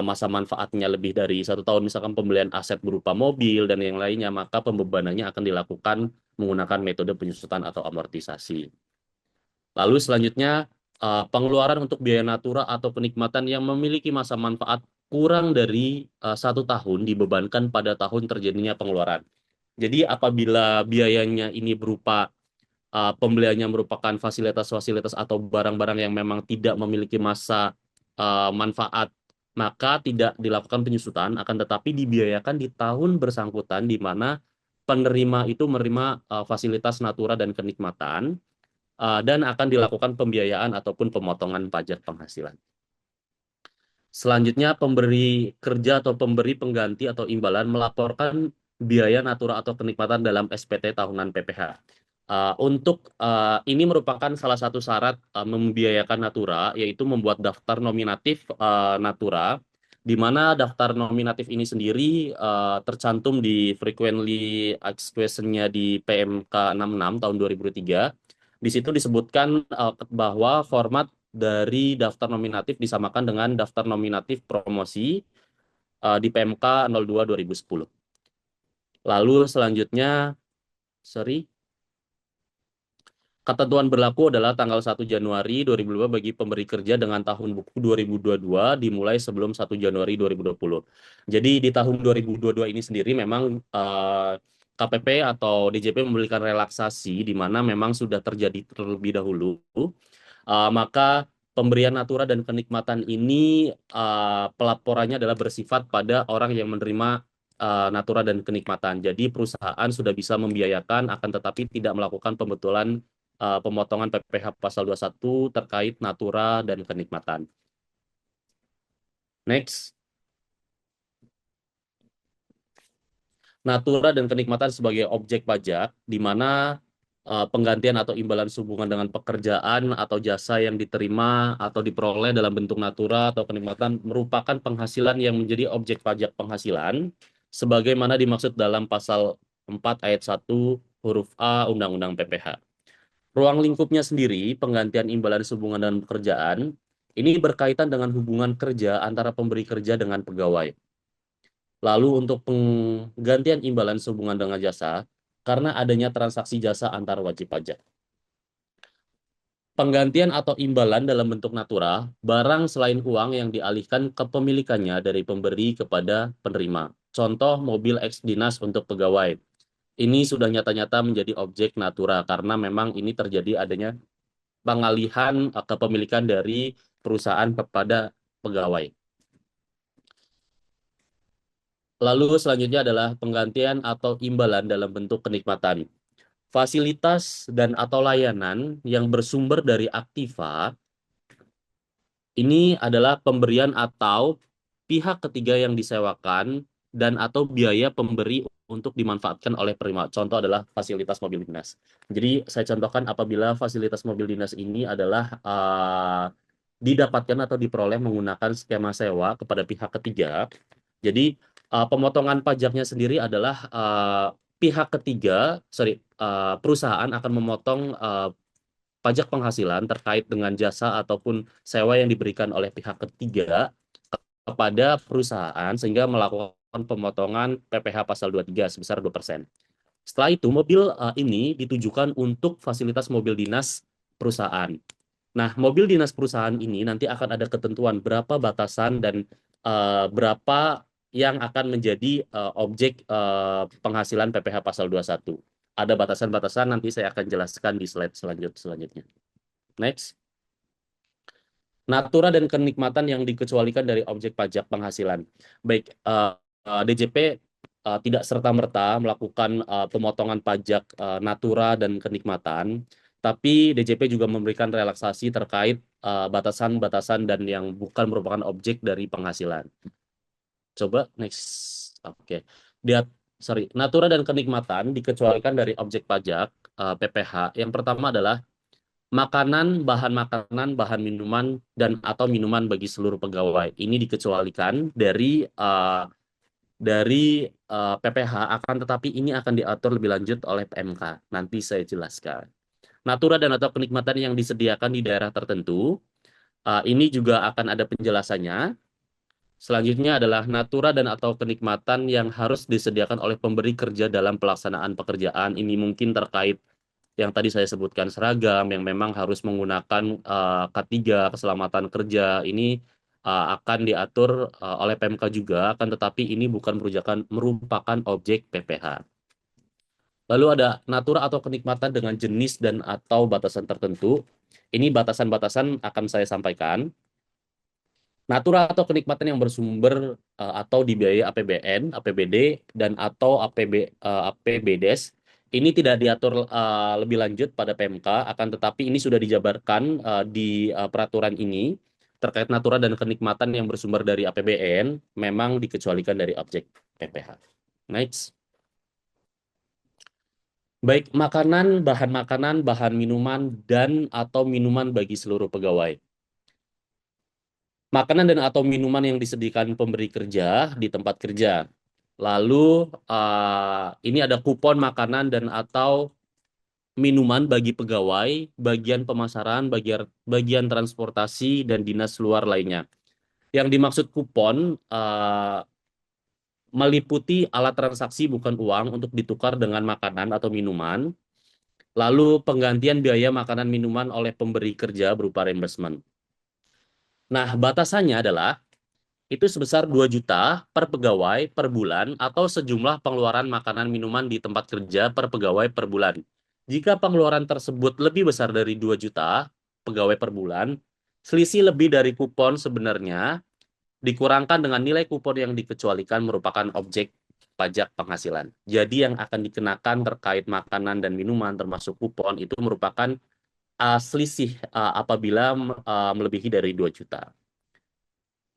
masa manfaatnya lebih dari 1 tahun, misalkan pembelian aset berupa mobil dan yang lainnya, maka pembebanannya akan dilakukan menggunakan metode penyusutan atau amortisasi. Lalu selanjutnya pengeluaran untuk biaya natura atau kenikmatan yang memiliki masa manfaat kurang dari 1 tahun dibebankan pada tahun terjadinya pengeluaran. Jadi apabila biayanya ini berupa pembeliannya merupakan fasilitas-fasilitas atau barang-barang yang memang tidak memiliki masa manfaat, maka tidak dilakukan penyusutan, akan tetapi dibiayakan di tahun bersangkutan di mana penerima itu menerima fasilitas natura dan kenikmatan dan akan dilakukan pembiayaan ataupun pemotongan pajak penghasilan. Selanjutnya, pemberi kerja atau pemberi pengganti atau imbalan melaporkan biaya natura atau kenikmatan dalam SPT tahunan PPH. Untuk ini merupakan salah satu syarat membiayakan natura, yaitu membuat daftar nominatif natura, di mana daftar nominatif ini sendiri tercantum di frequently asked question-nya di PMK 66 tahun 2003. Di situ disebutkan bahwa format dari daftar nominatif disamakan dengan daftar nominatif promosi di PMK 02 2010. Lalu selanjutnya, Ketentuan berlaku adalah tanggal 1 Januari 2022 bagi pemberi kerja dengan tahun buku 2022 dimulai sebelum 1 Januari 2020. Jadi di tahun 2022 ini sendiri memang KPP atau DJP memberikan relaksasi di mana memang sudah terjadi terlebih dahulu. Maka pemberian natura dan kenikmatan ini pelaporannya adalah bersifat pada orang yang menerima natura dan kenikmatan. Jadi perusahaan sudah bisa membiayakan akan tetapi tidak melakukan pembetulan pemotongan PPh pasal 21 terkait natura dan kenikmatan. Next. Natura dan kenikmatan sebagai objek pajak, di mana penggantian atau imbalan sehubungan dengan pekerjaan atau jasa yang diterima atau diperoleh dalam bentuk natura atau kenikmatan merupakan penghasilan yang menjadi objek pajak penghasilan, sebagaimana dimaksud dalam pasal 4 ayat 1 huruf A Undang-Undang PPh. Ruang lingkupnya sendiri, penggantian imbalan sehubungan dengan pekerjaan, ini berkaitan dengan hubungan kerja antara pemberi kerja dengan pegawai. Lalu untuk penggantian imbalan sehubungan dengan jasa, karena adanya transaksi jasa antar wajib pajak. Penggantian atau imbalan dalam bentuk natura, barang selain uang yang dialihkan kepemilikannya dari pemberi kepada penerima. Contoh mobil eks dinas untuk pegawai. Ini sudah nyata-nyata menjadi objek natura karena memang ini terjadi adanya pengalihan kepemilikan dari perusahaan kepada pegawai. Lalu selanjutnya adalah penggantian atau imbalan dalam bentuk kenikmatan. Fasilitas dan atau layanan yang bersumber dari aktiva ini adalah pemberian atau pihak ketiga yang disewakan dan atau biaya pemberi untuk dimanfaatkan oleh penerima. Contoh adalah fasilitas mobil dinas. Jadi saya contohkan apabila fasilitas mobil dinas ini adalah didapatkan atau diperoleh menggunakan skema sewa kepada pihak ketiga. Jadi pemotongan pajaknya sendiri adalah pihak ketiga, perusahaan akan memotong pajak penghasilan terkait dengan jasa ataupun sewa yang diberikan oleh pihak ketiga kepada perusahaan sehingga melakukan pemotongan PPh pasal 23 sebesar 2%. Setelah itu mobil ini ditujukan untuk fasilitas mobil dinas perusahaan. Nah, mobil dinas perusahaan ini nanti akan ada ketentuan berapa batasan dan berapa yang akan menjadi objek penghasilan PPh pasal 21. Ada batasan-batasan nanti saya akan jelaskan di slide selanjutnya. Next. Natura dan kenikmatan yang dikecualikan dari objek pajak penghasilan. Baik, DJP tidak serta-merta melakukan pemotongan pajak natura dan kenikmatan, tapi DJP juga memberikan relaksasi terkait batasan-batasan dan yang bukan merupakan objek dari penghasilan. Coba next. Oke. Natura dan kenikmatan dikecualikan dari objek pajak PPh. Yang pertama adalah makanan, bahan minuman, dan atau minuman bagi seluruh pegawai. Ini dikecualikan dari PPh, akan tetapi ini akan diatur lebih lanjut oleh PMK. Nanti saya jelaskan. Natura dan atau kenikmatan yang disediakan di daerah tertentu, ini juga akan ada penjelasannya. Selanjutnya adalah natura dan atau kenikmatan yang harus disediakan oleh pemberi kerja dalam pelaksanaan pekerjaan. Ini mungkin terkait yang tadi saya sebutkan seragam yang memang harus menggunakan K3 keselamatan kerja ini akan diatur oleh PMK juga, akan tetapi ini bukan merupakan objek PPh. Lalu ada natura atau kenikmatan dengan jenis dan atau batasan tertentu. Ini batasan-batasan akan saya sampaikan. Natura atau kenikmatan yang bersumber atau dibiayai APBN, APBD, dan atau APBDes ini tidak diatur lebih lanjut pada PMK, akan tetapi ini sudah dijabarkan di peraturan ini terkait natura dan kenikmatan yang bersumber dari APBN memang dikecualikan dari objek PPh. Next. Baik makanan, bahan minuman, dan atau minuman bagi seluruh pegawai. Makanan dan atau minuman yang disediakan pemberi kerja di tempat kerja. Lalu ini ada kupon makanan dan atau minuman bagi pegawai, bagian pemasaran, bagian transportasi, dan dinas luar lainnya. Yang dimaksud kupon meliputi alat transaksi bukan uang untuk ditukar dengan makanan atau minuman. Lalu penggantian biaya makanan minuman oleh pemberi kerja berupa reimbursement. Nah, batasannya adalah itu sebesar 2 juta per pegawai per bulan atau sejumlah pengeluaran makanan minuman di tempat kerja per pegawai per bulan. Jika pengeluaran tersebut lebih besar dari 2 juta pegawai per bulan, selisih lebih dari kupon sebenarnya dikurangkan dengan nilai kupon yang dikecualikan merupakan objek pajak penghasilan. Jadi yang akan dikenakan terkait makanan dan minuman termasuk kupon itu merupakan selisih apabila melebihi dari 2 juta.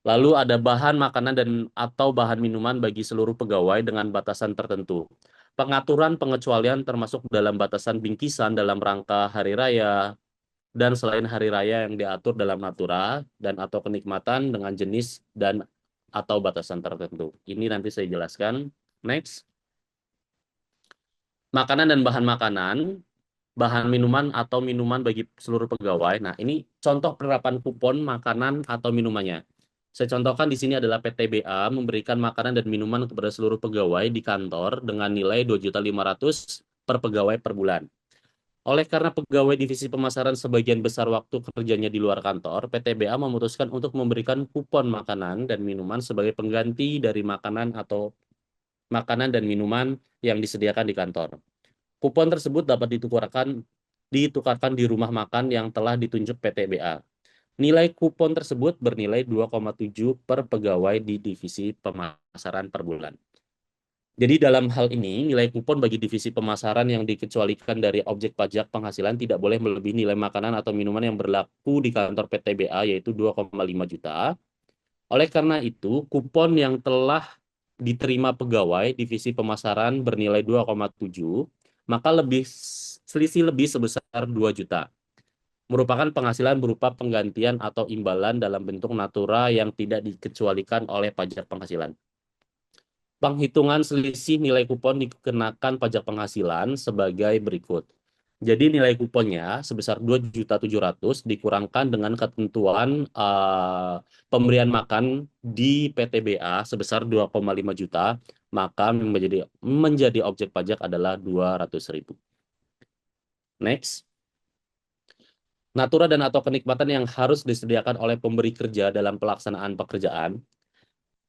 Lalu ada bahan makanan dan atau bahan minuman bagi seluruh pegawai dengan batasan tertentu. Pengaturan pengecualian termasuk dalam batasan bingkisan dalam rangka hari raya dan selain hari raya yang diatur dalam natura dan atau kenikmatan dengan jenis dan atau batasan tertentu. Ini nanti saya jelaskan. Next. Makanan dan bahan makanan, bahan minuman atau minuman bagi seluruh pegawai. Nah, ini contoh penerapan kupon makanan atau minumannya. Saya contohkan di sini adalah PTBA memberikan makanan dan minuman kepada seluruh pegawai di kantor dengan nilai 2.500.000 per pegawai per bulan. Oleh karena pegawai divisi pemasaran sebagian besar waktu kerjanya di luar kantor, PTBA memutuskan untuk memberikan kupon makanan dan minuman sebagai pengganti dari makanan dan minuman yang disediakan di kantor. Kupon tersebut dapat ditukarkan di rumah makan yang telah ditunjuk PTBA. Nilai kupon tersebut bernilai 2,7 per pegawai di divisi pemasaran per bulan. Jadi dalam hal ini, nilai kupon bagi divisi pemasaran yang dikecualikan dari objek pajak penghasilan tidak boleh melebihi nilai makanan atau minuman yang berlaku di kantor PTBA, yaitu 2,5 juta. Oleh karena itu, kupon yang telah diterima pegawai divisi pemasaran bernilai 2,7, maka selisih lebih sebesar 2 juta. Merupakan penghasilan berupa penggantian atau imbalan dalam bentuk natura yang tidak dikecualikan oleh pajak penghasilan. Penghitungan selisih nilai kupon dikenakan pajak penghasilan sebagai berikut. Jadi nilai kuponnya sebesar 2.700.000 dikurangkan dengan ketentuan pemberian makan di PTBA sebesar 2,5 juta, maka menjadi objek pajak adalah 200.000. Next. Natura dan atau kenikmatan yang harus disediakan oleh pemberi kerja dalam pelaksanaan pekerjaan,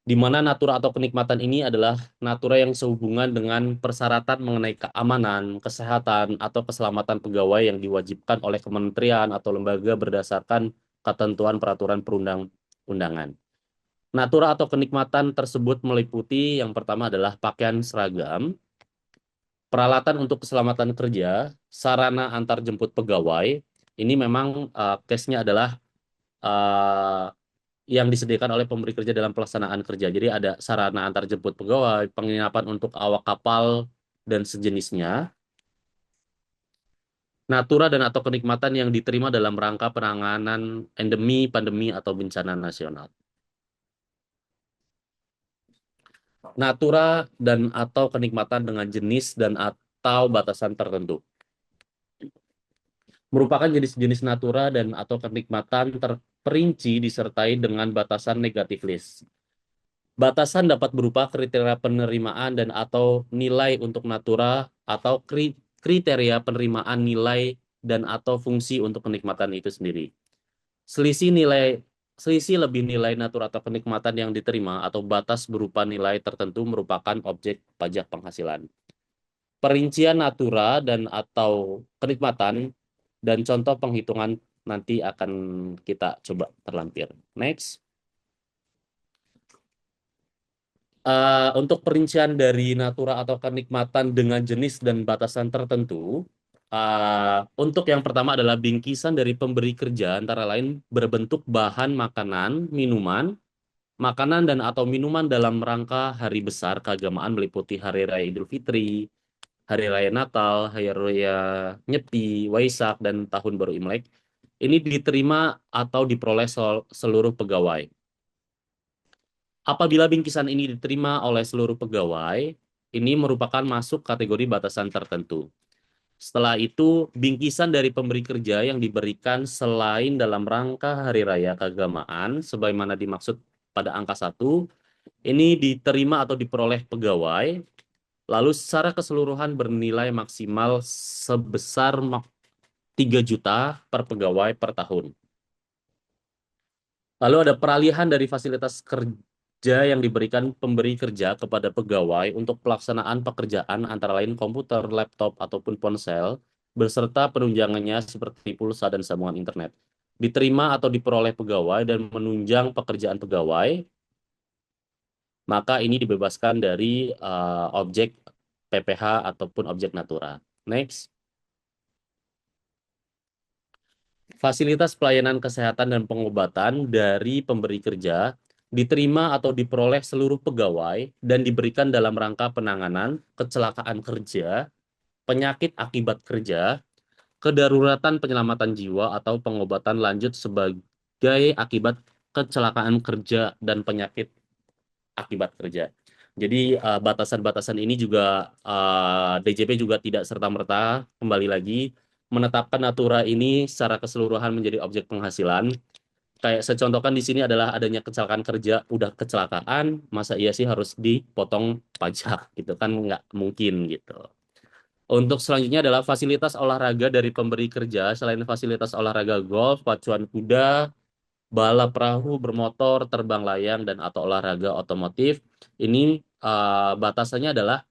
di mana natura atau kenikmatan ini adalah natura yang sehubungan dengan persyaratan mengenai keamanan, kesehatan, atau keselamatan pegawai yang diwajibkan oleh kementerian atau lembaga berdasarkan ketentuan peraturan perundang-undangan. Natura atau kenikmatan tersebut meliputi yang pertama adalah pakaian seragam, peralatan untuk keselamatan kerja, sarana antar jemput pegawai. Ini memang case-nya adalah yang disediakan oleh pemberi kerja dalam pelaksanaan kerja. Jadi ada sarana antar jemput pegawai, penginapan untuk awak kapal, dan sejenisnya. Natura dan atau kenikmatan yang diterima dalam rangka penanganan endemi, pandemi, atau bencana nasional. Natura dan atau kenikmatan dengan jenis dan atau batasan tertentu. Merupakan jenis-jenis natura dan atau kenikmatan terperinci disertai dengan batasan negatif list. Batasan dapat berupa kriteria penerimaan dan atau nilai untuk natura atau kriteria penerimaan nilai dan atau fungsi untuk kenikmatan itu sendiri. Selisih lebih nilai natura atau kenikmatan yang diterima atau batas berupa nilai tertentu merupakan objek pajak penghasilan. Perincian natura dan atau kenikmatan dan contoh penghitungan nanti akan kita coba terlampir. Next. Untuk perincian dari natura atau kenikmatan dengan jenis dan batasan tertentu, untuk yang pertama adalah bingkisan dari pemberi kerja antara lain berbentuk bahan makanan, minuman, makanan dan atau minuman dalam rangka hari besar keagamaan meliputi Hari Raya Idul Fitri, Hari Raya Natal, Hari Raya Nyepi, Waisak, dan Tahun Baru Imlek. Ini diterima atau diperoleh seluruh pegawai. Apabila bingkisan ini diterima oleh seluruh pegawai, ini merupakan masuk kategori batasan tertentu. Setelah itu, bingkisan dari pemberi kerja yang diberikan selain dalam rangka Hari Raya Keagamaan, sebagaimana dimaksud pada angka 1, ini diterima atau diperoleh pegawai Lalu secara keseluruhan bernilai maksimal sebesar 3 juta per pegawai per tahun. Lalu ada peralihan dari fasilitas kerja yang diberikan pemberi kerja kepada pegawai untuk pelaksanaan pekerjaan antara lain komputer, laptop, ataupun ponsel, beserta penunjangannya seperti pulsa dan sambungan internet. Diterima atau diperoleh pegawai dan menunjang pekerjaan pegawai, maka ini dibebaskan dari objek PPh ataupun objek natura. Next. Fasilitas pelayanan kesehatan dan pengobatan dari pemberi kerja diterima atau diperoleh seluruh pegawai dan diberikan dalam rangka penanganan kecelakaan kerja, penyakit akibat kerja, kedaruratan penyelamatan jiwa atau pengobatan lanjut sebagai akibat kecelakaan kerja dan penyakit akibat kerja. Jadi batasan-batasan ini juga DJP juga tidak serta-merta kembali lagi menetapkan natura ini secara keseluruhan menjadi objek penghasilan. Kayak saya contohkan di sini adalah adanya kecelakaan kerja, udah kecelakaan, masa iya sih harus dipotong pajak gitu kan, nggak mungkin gitu. Untuk selanjutnya adalah fasilitas olahraga dari pemberi kerja. Selain fasilitas olahraga golf, pacuan kuda, balap perahu, bermotor, terbang layang, dan atau olahraga otomotif, ini batasannya adalah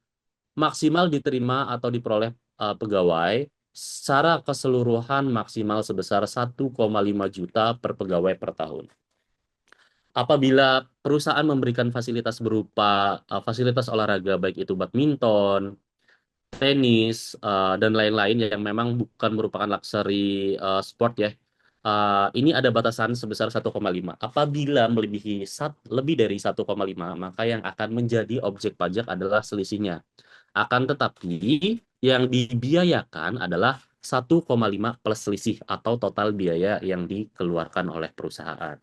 maksimal diterima atau diperoleh pegawai secara keseluruhan maksimal sebesar 1,5 juta per pegawai per tahun. Apabila perusahaan memberikan fasilitas berupa fasilitas olahraga baik itu badminton, tenis, dan lain-lain yang memang bukan merupakan luxury sport ya. Ini ada batasan sebesar 1,5. Apabila melebihi lebih dari 1,5, maka yang akan menjadi objek pajak adalah selisihnya. Akan tetapi yang dibiayakan adalah 1,5 plus selisih atau total biaya yang dikeluarkan oleh perusahaan.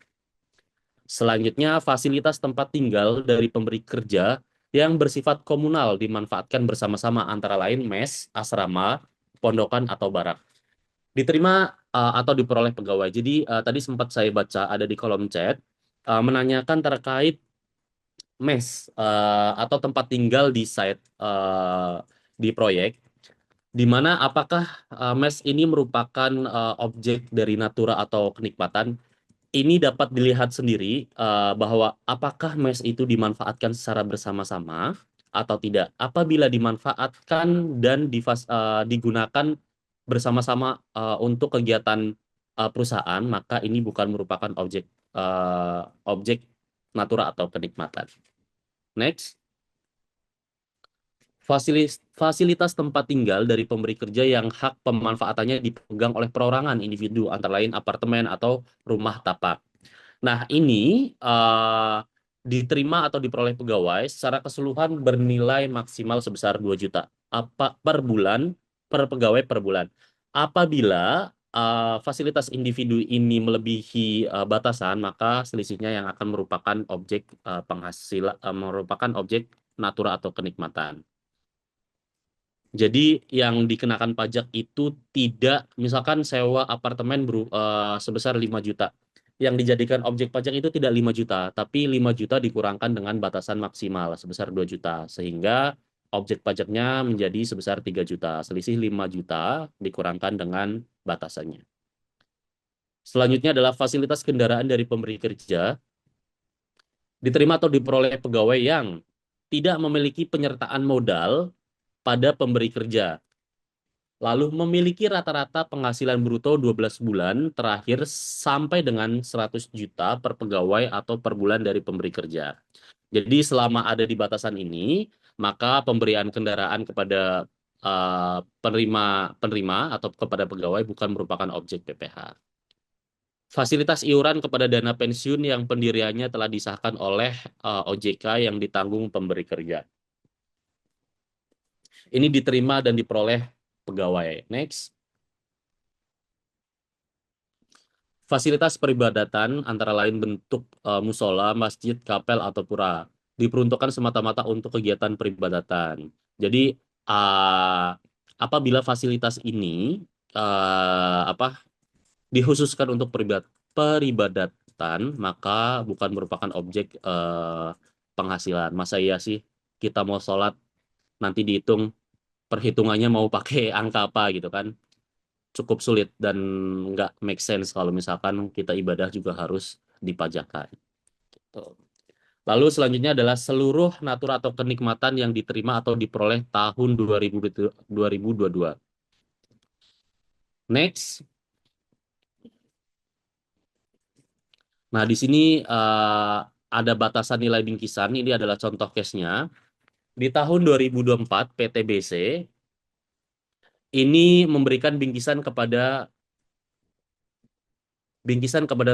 Selanjutnya, fasilitas tempat tinggal dari pemberi kerja yang bersifat komunal dimanfaatkan bersama-sama antara lain mes, asrama, pondokan, atau barak. Diterima atau diperoleh pegawai. Jadi tadi sempat saya baca ada di kolom chat menanyakan terkait mes atau tempat tinggal di site di proyek, di mana apakah mes ini merupakan objek dari natura atau kenikmatan. Ini dapat dilihat sendiri bahwa apakah mes itu dimanfaatkan secara bersama-sama atau tidak. Apabila dimanfaatkan dan digunakan bersama-sama untuk kegiatan perusahaan, maka ini bukan merupakan objek natura atau kenikmatan. Next. Fasilitas tempat tinggal dari pemberi kerja yang hak pemanfaatannya dipegang oleh perorangan individu, antara lain apartemen atau rumah tapak. Nah, ini diterima atau diperoleh pegawai secara keseluruhan bernilai maksimal sebesar 2 juta per bulan, per pegawai per bulan. Apabila fasilitas individu ini melebihi batasan, maka selisihnya yang akan merupakan objek penghasilan, merupakan objek natura atau kenikmatan. Jadi yang dikenakan pajak itu tidak, misalkan sewa apartemen sebesar 5 juta. Yang dijadikan objek pajak itu tidak 5 juta, tapi 5 juta dikurangkan dengan batasan maksimal sebesar 2 juta. Sehingga objek pajaknya menjadi sebesar 3 juta. Selisih 5 juta dikurangkan dengan batasannya. Selanjutnya adalah fasilitas kendaraan dari pemberi kerja. Diterima atau diperoleh pegawai yang tidak memiliki penyertaan modal pada pemberi kerja, lalu memiliki rata-rata penghasilan bruto 12 bulan terakhir sampai dengan 100 juta per pegawai atau per bulan dari pemberi kerja. Jadi selama ada di batasan ini, maka pemberian kendaraan kepada penerima atau kepada pegawai bukan merupakan objek PPh. Fasilitas iuran kepada dana pensiun yang pendiriannya telah disahkan oleh OJK yang ditanggung pemberi kerja. Ini diterima dan diperoleh pegawai. Next. Fasilitas peribadatan antara lain bentuk musola, masjid, kapel, atau pura diperuntukkan semata-mata untuk kegiatan peribadatan. Jadi apabila fasilitas ini dikhususkan untuk peribadatan, maka bukan merupakan objek penghasilan. Masa iya sih kita mau sholat nanti dihitung perhitungannya mau pakai angka apa gitu kan. Cukup sulit dan nggak make sense kalau misalkan kita ibadah juga harus dipajakan. Gitu. Lalu selanjutnya adalah seluruh natura atau kenikmatan yang diterima atau diperoleh tahun 2022. Next. Nah, di sini ada batasan nilai bingkisan. Ini adalah contoh case-nya. Di tahun 2024, PTBC ini memberikan bingkisan kepada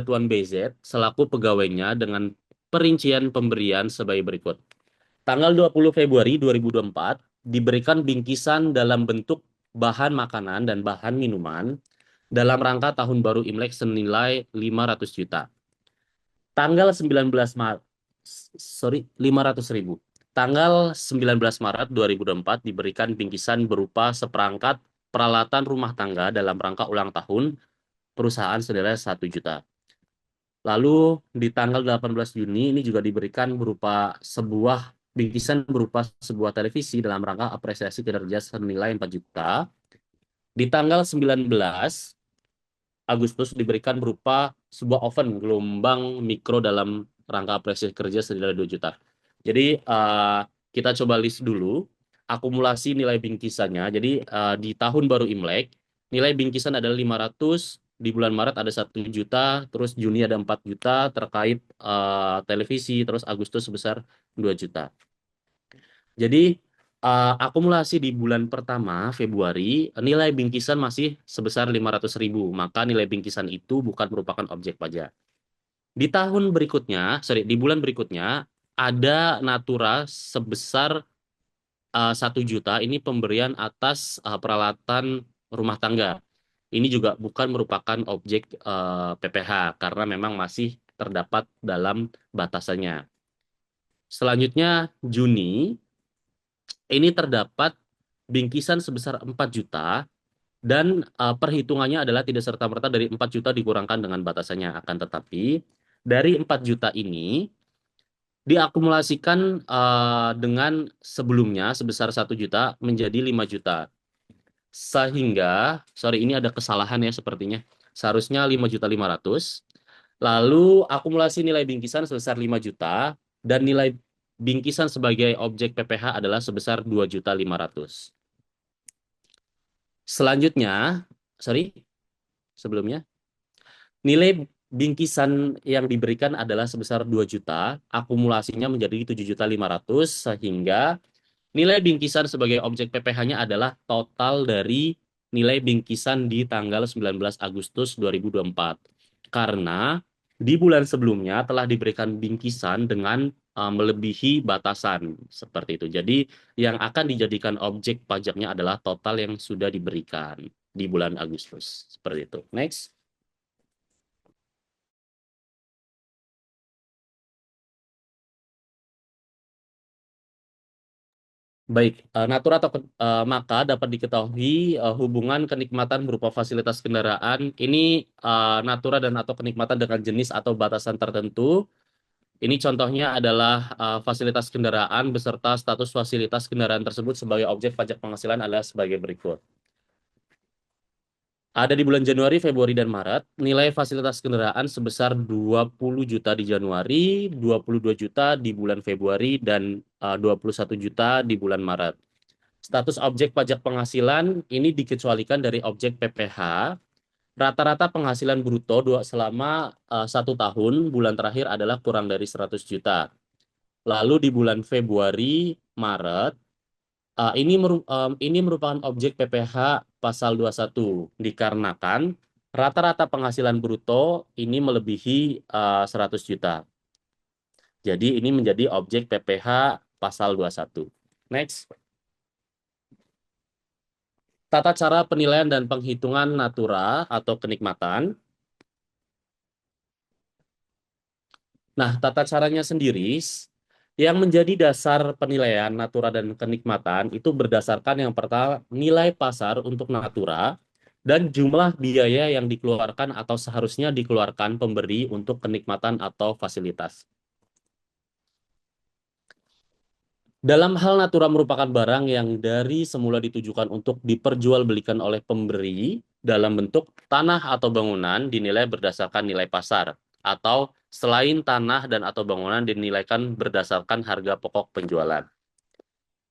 Tuan BZ selaku pegawainya dengan perincian pemberian sebagai berikut. Tanggal 20 Februari 2024 diberikan bingkisan dalam bentuk bahan makanan dan bahan minuman dalam rangka tahun baru Imlek senilai 500 juta. Tanggal 19 Maret, 500 ribu. Tanggal 19 Maret 2024 diberikan bingkisan berupa seperangkat peralatan rumah tangga dalam rangka ulang tahun perusahaan senilai 1 juta. Lalu di tanggal 18 Juni ini juga diberikan bingkisan berupa sebuah televisi dalam rangka apresiasi kinerja senilai 4 juta. Di tanggal 19 Agustus diberikan berupa sebuah oven gelombang mikro dalam rangka apresiasi kerja senilai 2 juta. Jadi kita coba list dulu akumulasi nilai bingkisannya. Jadi di tahun baru Imlek, nilai bingkisan adalah 500, di bulan Maret ada 1 juta, terus Juni ada 4 juta terkait televisi, terus Agustus sebesar 2 juta. Jadi akumulasi di bulan pertama Februari nilai bingkisan masih sebesar 500 ribu, maka nilai bingkisan itu bukan merupakan objek pajak. Di bulan berikutnya ada natura sebesar 1 juta, ini pemberian atas peralatan rumah tangga. Ini juga bukan merupakan objek PPh karena memang masih terdapat dalam batasannya. Selanjutnya Juni ini terdapat bingkisan sebesar 4 juta dan perhitungannya adalah tidak serta-merta dari 4 juta dikurangkan dengan batasannya. Akan tetapi dari 4 juta ini diakumulasikan dengan sebelumnya sebesar 1 juta menjadi 5 juta. Sehingga, ini ada kesalahan ya sepertinya. Seharusnya 5.500.000. Lalu akumulasi nilai bingkisan sebesar 5 juta dan nilai bingkisan sebagai objek PPh adalah sebesar 2.500.000. Selanjutnya, sebelumnya, nilai bingkisan yang diberikan adalah sebesar 2 juta, akumulasinya menjadi 7.500.000, sehingga nilai bingkisan sebagai objek PPh-nya adalah total dari nilai bingkisan di tanggal 19 Agustus 2024. Karena di bulan sebelumnya telah diberikan bingkisan dengan melebihi batasan seperti itu. Jadi yang akan dijadikan objek pajaknya adalah total yang sudah diberikan di bulan Agustus. Seperti itu. Next. Baik, natura atau maka dapat diketahui hubungan kenikmatan berupa fasilitas kendaraan ini natura dan atau kenikmatan dengan jenis atau batasan tertentu. Ini contohnya adalah fasilitas kendaraan beserta status fasilitas kendaraan tersebut sebagai objek pajak penghasilan adalah sebagai berikut. Ada di bulan Januari, Februari, dan Maret, nilai fasilitas kendaraan sebesar 20 juta di Januari, 22 juta di bulan Februari, dan 21 juta di bulan Maret. Status objek pajak penghasilan ini dikecualikan dari objek PPh. Rata-rata penghasilan bruto selama 1 tahun, bulan terakhir adalah kurang dari 100 juta. Lalu di bulan Februari, Maret, ini merupakan objek PPh pasal 21 dikarenakan rata-rata penghasilan bruto ini melebihi 100 juta. Jadi ini menjadi objek PPh pasal 21. Next. Tata cara penilaian dan penghitungan natura atau kenikmatan. Nah, tata caranya sendiri yang menjadi dasar penilaian natura dan kenikmatan itu berdasarkan yang pertama nilai pasar untuk natura dan jumlah biaya yang dikeluarkan atau seharusnya dikeluarkan pemberi untuk kenikmatan atau fasilitas. Dalam hal natura merupakan barang yang dari semula ditujukan untuk diperjualbelikan oleh pemberi dalam bentuk tanah atau bangunan dinilai berdasarkan nilai pasar, atau selain tanah dan atau bangunan dinilaikan berdasarkan harga pokok penjualan.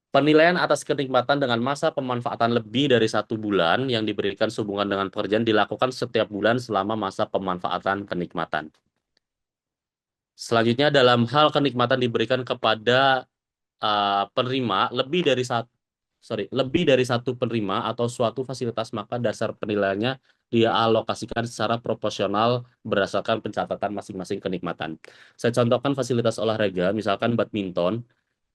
Penilaian atas kenikmatan dengan masa pemanfaatan lebih dari 1 bulan yang diberikan sehubungan dengan pekerjaan dilakukan setiap bulan selama masa pemanfaatan kenikmatan. Selanjutnya, dalam hal kenikmatan diberikan kepada penerima lebih dari satu penerima atau suatu fasilitas, maka dasar penilaiannya dialokasikan secara proporsional berdasarkan pencatatan masing-masing kenikmatan. Saya contohkan fasilitas olahraga, misalkan badminton,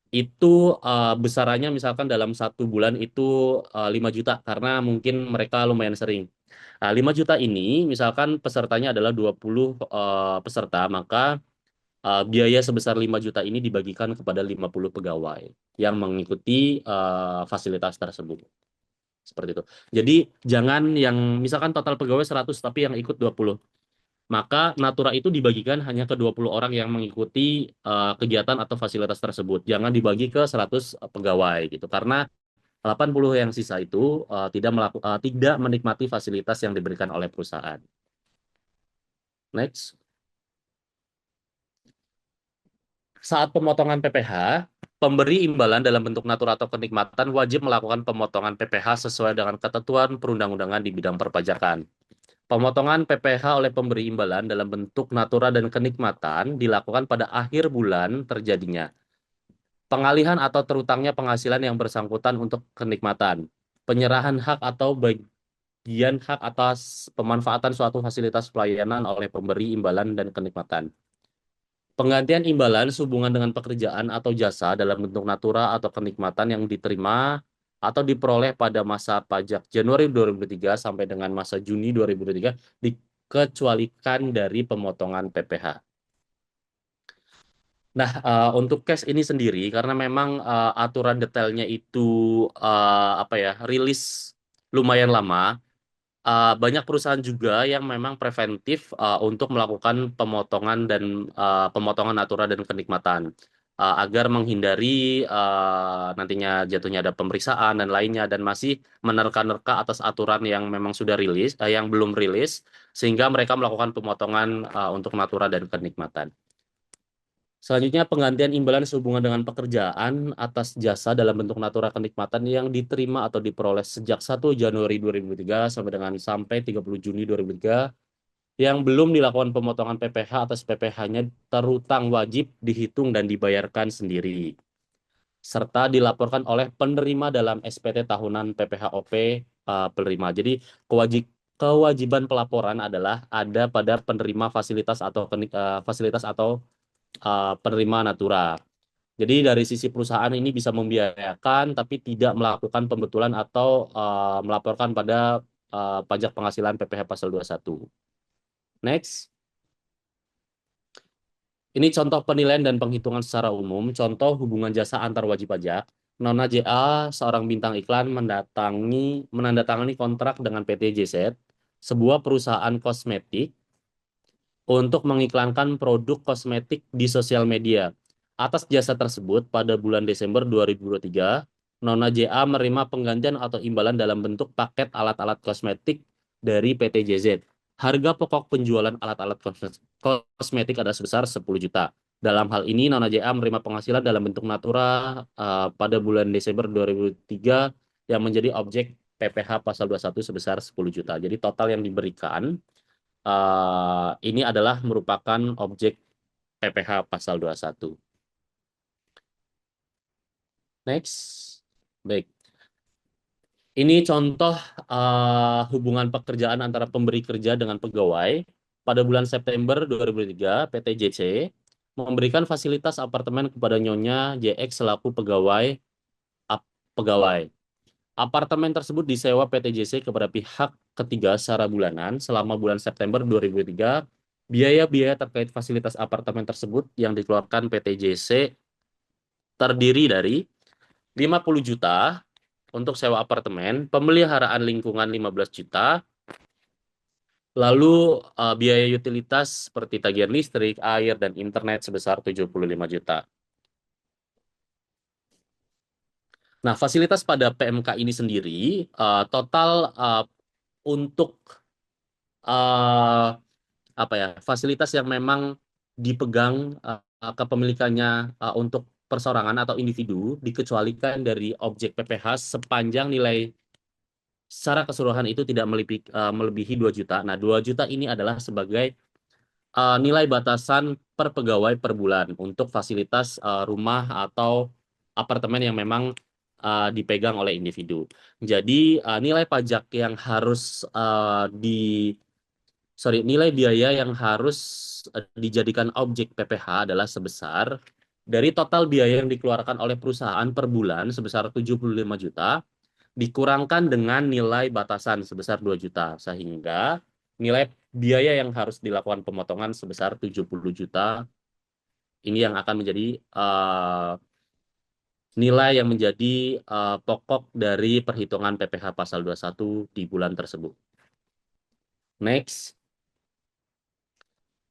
itu besarannya misalkan dalam 1 bulan itu 5 juta karena mungkin mereka lumayan sering. Nah, 5 juta ini misalkan pesertanya adalah 20 peserta, maka biaya sebesar 5 juta ini dibagikan kepada 50 pegawai yang mengikuti fasilitas tersebut. Seperti itu. Jadi jangan yang misalkan total pegawai 100 tapi yang ikut 20. Maka natura itu dibagikan hanya ke 20 orang yang mengikuti kegiatan atau fasilitas tersebut. Jangan dibagi ke 100 pegawai gitu. Karena 80 yang sisa itu tidak menikmati fasilitas yang diberikan oleh perusahaan. Next. Saat pemotongan PPh, pemberi imbalan dalam bentuk natura atau kenikmatan wajib melakukan pemotongan PPh sesuai dengan ketentuan perundang-undangan di bidang perpajakan. Pemotongan PPh oleh pemberi imbalan dalam bentuk natura dan kenikmatan dilakukan pada akhir bulan terjadinya pengalihan atau terutangnya penghasilan yang bersangkutan untuk kenikmatan, penyerahan hak atau bagian hak atas pemanfaatan suatu fasilitas pelayanan oleh pemberi imbalan dan kenikmatan. Penggantian imbalan sehubungan dengan pekerjaan atau jasa dalam bentuk natura atau kenikmatan yang diterima atau diperoleh pada masa pajak Januari 2023 sampai dengan masa Juni 2023 dikecualikan dari pemotongan PPh. Nah, untuk case ini sendiri karena memang aturan detailnya itu rilis lumayan lama. Banyak perusahaan juga yang memang preventif untuk melakukan pemotongan natura dan kenikmatan agar menghindari nantinya jatuhnya ada pemeriksaan dan lainnya dan masih menerka-nerka atas aturan yang memang sudah rilis, yang belum rilis sehingga mereka melakukan pemotongan untuk natura dan kenikmatan. Selanjutnya, penggantian imbalan sehubungan dengan pekerjaan atas jasa dalam bentuk natura kenikmatan yang diterima atau diperoleh sejak 1 Januari 2003 sampai 30 Juni 2003 yang belum dilakukan pemotongan PPh atas PPh-nya terutang wajib dihitung dan dibayarkan sendiri serta dilaporkan oleh penerima dalam SPT tahunan PPh-OP penerima. Jadi kewajiban pelaporan adalah ada pada penerima fasilitas atau penerima natura. Jadi dari sisi perusahaan ini bisa membiayakan tapi tidak melakukan pembetulan atau melaporkan pada pajak penghasilan PPh pasal 21. Next. Ini contoh penilaian dan penghitungan secara umum, contoh hubungan jasa antar wajib pajak. Nona JA, seorang bintang iklan, menandatangani kontrak dengan PT JZ, sebuah perusahaan kosmetik, untuk mengiklankan produk kosmetik di sosial media. Atas jasa tersebut, pada bulan Desember 2023, Nona JA menerima penggantian atau imbalan dalam bentuk paket alat-alat kosmetik dari PT JZ. Harga pokok penjualan alat-alat kosmetik adalah sebesar 10 juta. Dalam hal ini, Nona JA menerima penghasilan dalam bentuk natura pada bulan Desember 2003 yang menjadi objek PPh pasal 21 sebesar 10 juta. Jadi total yang diberikan ini adalah merupakan objek PPh pasal 21. Next. Baik. Ini contoh hubungan pekerjaan antara pemberi kerja dengan pegawai. Pada bulan September 2003, PT JC memberikan fasilitas apartemen kepada Nyonya JX selaku pegawai. Apartemen tersebut disewa PT JC kepada pihak ketiga secara bulanan selama bulan September 2003. Biaya-biaya terkait fasilitas apartemen tersebut yang dikeluarkan PT JC terdiri dari 50 juta untuk sewa apartemen, pemeliharaan lingkungan 15 juta, lalu biaya utilitas seperti tagihan listrik, air, dan internet sebesar 75 juta. Nah, fasilitas pada PMK ini sendiri total untuk eh, apa ya, fasilitas yang memang dipegang kepemilikannya untuk perseorangan atau individu dikecualikan dari objek PPh sepanjang nilai secara keseluruhan itu tidak melebihi 2 juta. Nah, 2 juta ini adalah sebagai nilai batasan per pegawai per bulan untuk fasilitas rumah atau apartemen yang memang dipegang oleh individu. Jadi nilai pajak yang harus nilai biaya yang harus dijadikan objek PPh adalah sebesar dari total biaya yang dikeluarkan oleh perusahaan per bulan sebesar 75 juta dikurangkan dengan nilai batasan sebesar 2 juta sehingga nilai biaya yang harus dilakukan pemotongan sebesar 70 juta ini yang akan menjadi nilai yang menjadi pokok dari perhitungan PPh pasal 21 di bulan tersebut. Next.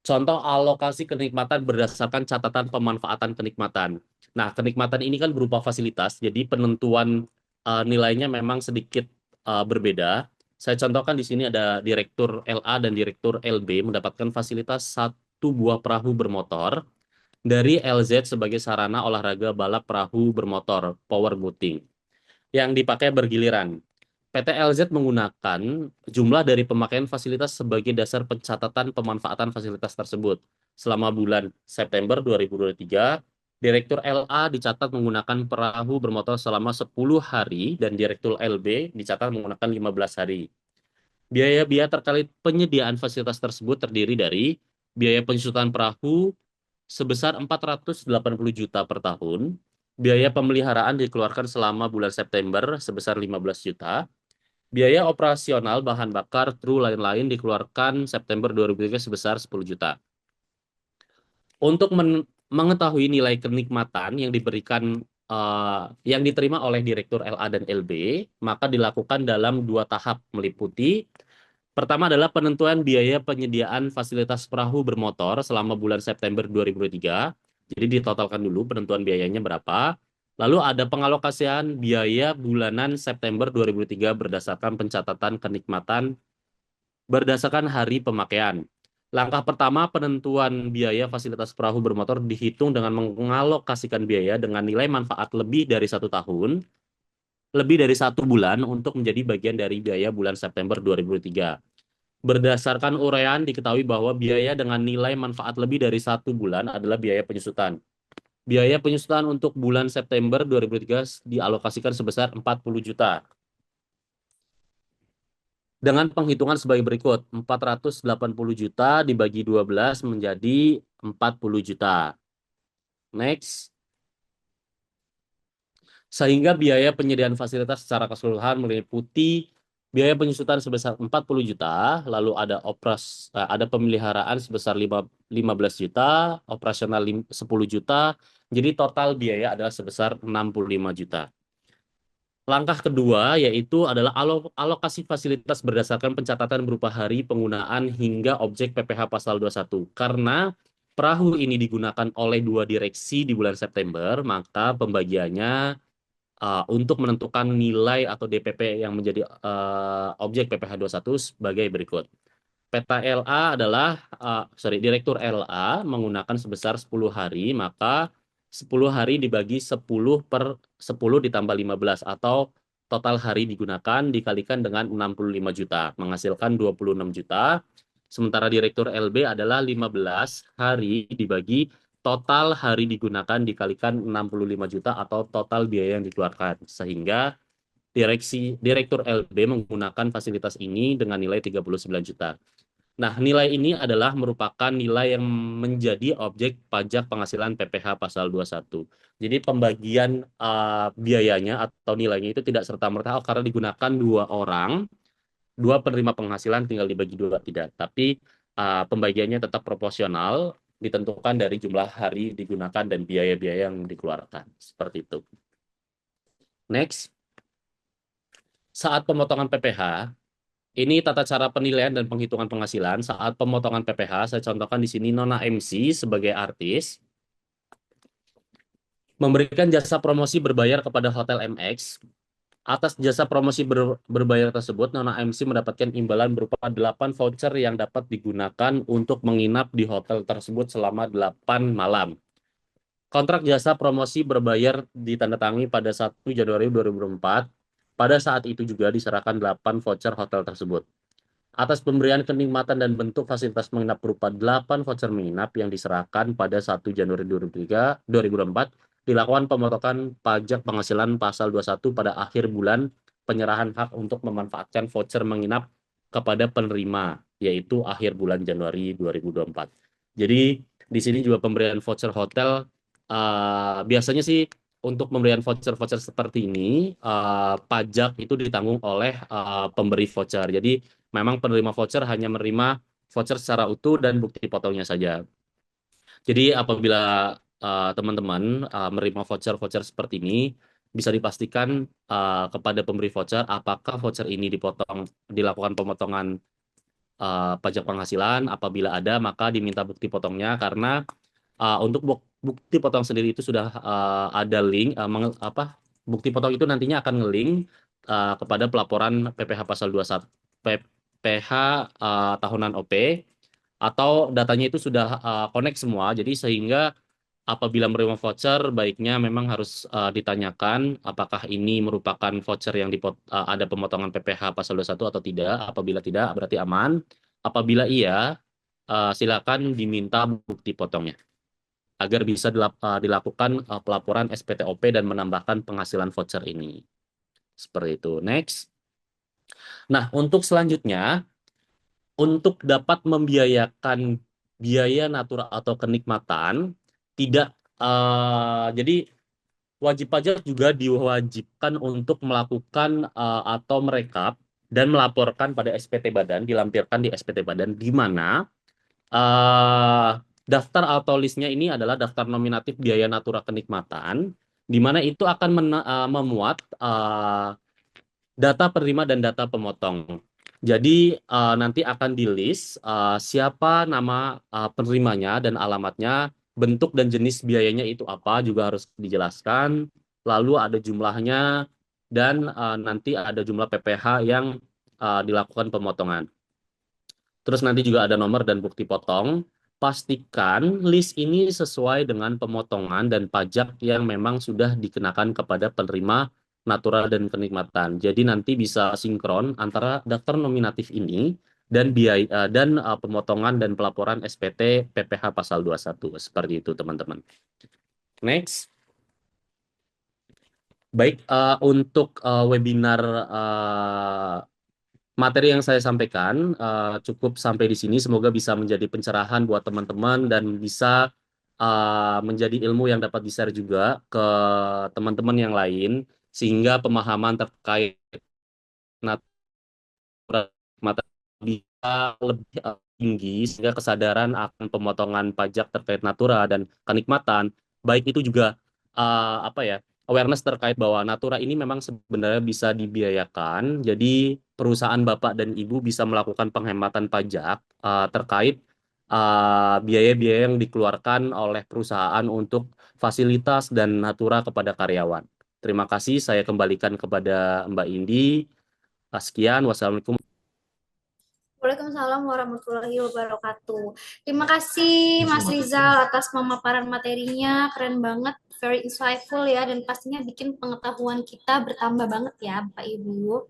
Contoh alokasi kenikmatan berdasarkan catatan pemanfaatan kenikmatan. Nah, kenikmatan ini kan berupa fasilitas, jadi penentuan nilainya memang sedikit berbeda. Saya contohkan di sini ada Direktur LA dan Direktur LB mendapatkan fasilitas 1 buah perahu bermotor dari LZ sebagai sarana olahraga balap perahu bermotor, power boating, yang dipakai bergiliran. PT LZ menggunakan jumlah dari pemakaian fasilitas sebagai dasar pencatatan pemanfaatan fasilitas tersebut. Selama bulan September 2023, Direktur LA dicatat menggunakan perahu bermotor selama 10 hari dan Direktur LB dicatat menggunakan 15 hari. Biaya-biaya terkait penyediaan fasilitas tersebut terdiri dari biaya penyusutan perahu sebesar 480 juta per tahun, biaya pemeliharaan dikeluarkan selama bulan September sebesar 15 juta, biaya operasional bahan bakar, kru lain-lain dikeluarkan September 2003 sebesar 10 juta. Untuk mengetahui nilai kenikmatan yang yang diterima oleh Direktur LA dan LB, maka dilakukan dalam 2 tahap meliputi pertama adalah penentuan biaya penyediaan fasilitas perahu bermotor selama bulan September 2023. Jadi ditotalkan dulu penentuan biayanya berapa. Lalu ada pengalokasian biaya bulanan September 2003 berdasarkan pencatatan kenikmatan berdasarkan hari pemakaian. Langkah pertama, penentuan biaya fasilitas perahu bermotor dihitung dengan mengalokasikan biaya dengan nilai manfaat lebih dari 1 tahun, lebih dari 1 bulan untuk menjadi bagian dari biaya bulan September 2003. Berdasarkan uraian diketahui bahwa biaya dengan nilai manfaat lebih dari 1 bulan adalah biaya penyusutan. Biaya penyusutan untuk bulan September 2003 dialokasikan sebesar 40 juta. Dengan penghitungan sebagai berikut, 480 juta dibagi 12 menjadi 40 juta. Next. Sehingga biaya penyediaan fasilitas secara keseluruhan meliputi biaya penyusutan sebesar 40 juta, lalu ada pemeliharaan sebesar 15 juta, operasional 10 juta, jadi total biaya adalah sebesar 65 juta. Langkah kedua yaitu adalah alokasi fasilitas berdasarkan pencatatan berupa hari penggunaan hingga objek PPh pasal 21. Karena perahu ini digunakan oleh 2 direksi di bulan September, maka pembagiannya untuk menentukan nilai atau DPP yang menjadi objek PPh 21 sebagai berikut. PTA adalah, Direktur LA menggunakan sebesar 10 hari, maka 10 hari dibagi 10 per 10 ditambah 15 atau total hari digunakan dikalikan dengan 65 juta, menghasilkan 26 juta. Sementara Direktur LB adalah 15 hari dibagi total hari digunakan dikalikan 65 juta atau total biaya yang dikeluarkan. Sehingga Direktur LB menggunakan fasilitas ini dengan nilai 39 juta. Nah, nilai ini adalah merupakan nilai yang menjadi objek pajak penghasilan PPh pasal 21. Jadi pembagian biayanya atau nilainya itu tidak serta-merta karena digunakan 2 orang, 2 penerima penghasilan tinggal dibagi 2, tidak. Tapi pembagiannya tetap proporsional, ditentukan dari jumlah hari digunakan dan biaya-biaya yang dikeluarkan. Seperti itu. Next. Saat pemotongan PPh, ini tata cara penilaian dan penghitungan penghasilan saat pemotongan PPh. Saya contohkan di sini Nona MC sebagai artis. memberikan jasa promosi berbayar kepada Hotel MX. Atas jasa promosi berbayar tersebut, Nona MC mendapatkan imbalan berupa 8 voucher yang dapat digunakan untuk menginap di hotel tersebut selama 8 malam. Kontrak jasa promosi berbayar ditandatangani pada 1 Januari 2004. Pada saat itu juga diserahkan 8 voucher hotel tersebut. Atas pemberian kenikmatan dan bentuk fasilitas menginap berupa 8 voucher menginap yang diserahkan pada 1 Januari 2004, dilakukan pemotongan pajak penghasilan pasal 21 pada akhir bulan penyerahan hak untuk memanfaatkan voucher menginap kepada penerima, yaitu akhir bulan Januari 2024. Jadi di sini juga pemberian voucher hotel, biasanya sih untuk pemberian voucher-voucher seperti ini, pajak itu ditanggung oleh pemberi voucher. Jadi memang penerima voucher hanya menerima voucher secara utuh dan bukti potongnya saja. Jadi apabila teman-teman menerima voucher-voucher seperti ini, bisa dipastikan kepada pemberi voucher apakah voucher ini dilakukan pemotongan pajak penghasilan. Apabila ada, maka diminta bukti potongnya, karena untuk bukti potong sendiri itu sudah ada link, bukti potong itu nantinya akan nge-link kepada pelaporan PPh pasal 21, PPh tahunan OP, atau datanya itu sudah connect semua. Jadi sehingga apabila menerima voucher, baiknya memang harus ditanyakan apakah ini merupakan voucher yang ada pemotongan PPh pasal 21 atau tidak. Apabila tidak, berarti aman. Apabila iya, silakan diminta bukti potongnya agar bisa dilakukan pelaporan SPTOP dan menambahkan penghasilan voucher ini. Seperti itu. Next. Nah, untuk selanjutnya, untuk dapat membiayakan biaya natura atau kenikmatan, tidak jadi wajib pajak juga diwajibkan untuk melakukan atau merekap dan melaporkan pada SPT Badan, dilampirkan di SPT Badan, di mana eh, daftar atau listnya ini adalah daftar nominatif biaya natura kenikmatan, di mana itu akan memuat data penerima dan data pemotong. Jadi nanti akan di list siapa nama penerimanya dan alamatnya, bentuk dan jenis biayanya itu apa juga harus dijelaskan, lalu ada jumlahnya, dan nanti ada jumlah PPh yang dilakukan pemotongan. Terus nanti juga ada nomor dan bukti potong. Pastikan list ini sesuai dengan pemotongan dan pajak yang memang sudah dikenakan kepada penerima natural dan kenikmatan. Jadi nanti bisa sinkron antara daftar nominatif ini dan biaya dan pemotongan dan pelaporan SPT PPh pasal 21. Seperti itu, teman-teman. Next. Baik, untuk webinar materi yang saya sampaikan cukup sampai di sini. Semoga bisa menjadi pencerahan buat teman-teman dan bisa menjadi ilmu yang dapat di-share juga ke teman-teman yang lain, sehingga pemahaman terkait natura mata bisa lebih tinggi, sehingga kesadaran akan pemotongan pajak terkait natura dan kenikmatan, baik itu juga awareness terkait bahwa natura ini memang sebenarnya bisa dibiayakan. Jadi perusahaan Bapak dan Ibu bisa melakukan penghematan pajak terkait biaya-biaya yang dikeluarkan oleh perusahaan untuk fasilitas dan natura kepada karyawan. Terima kasih, saya kembalikan kepada Mbak Indi. Sekian, wassalamualaikum. Waalaikumsalam warahmatullahi wabarakatuh. Terima kasih Mas Rizal atas pemaparan materinya, keren banget, very insightful ya, dan pastinya bikin pengetahuan kita bertambah banget ya Bapak Ibu.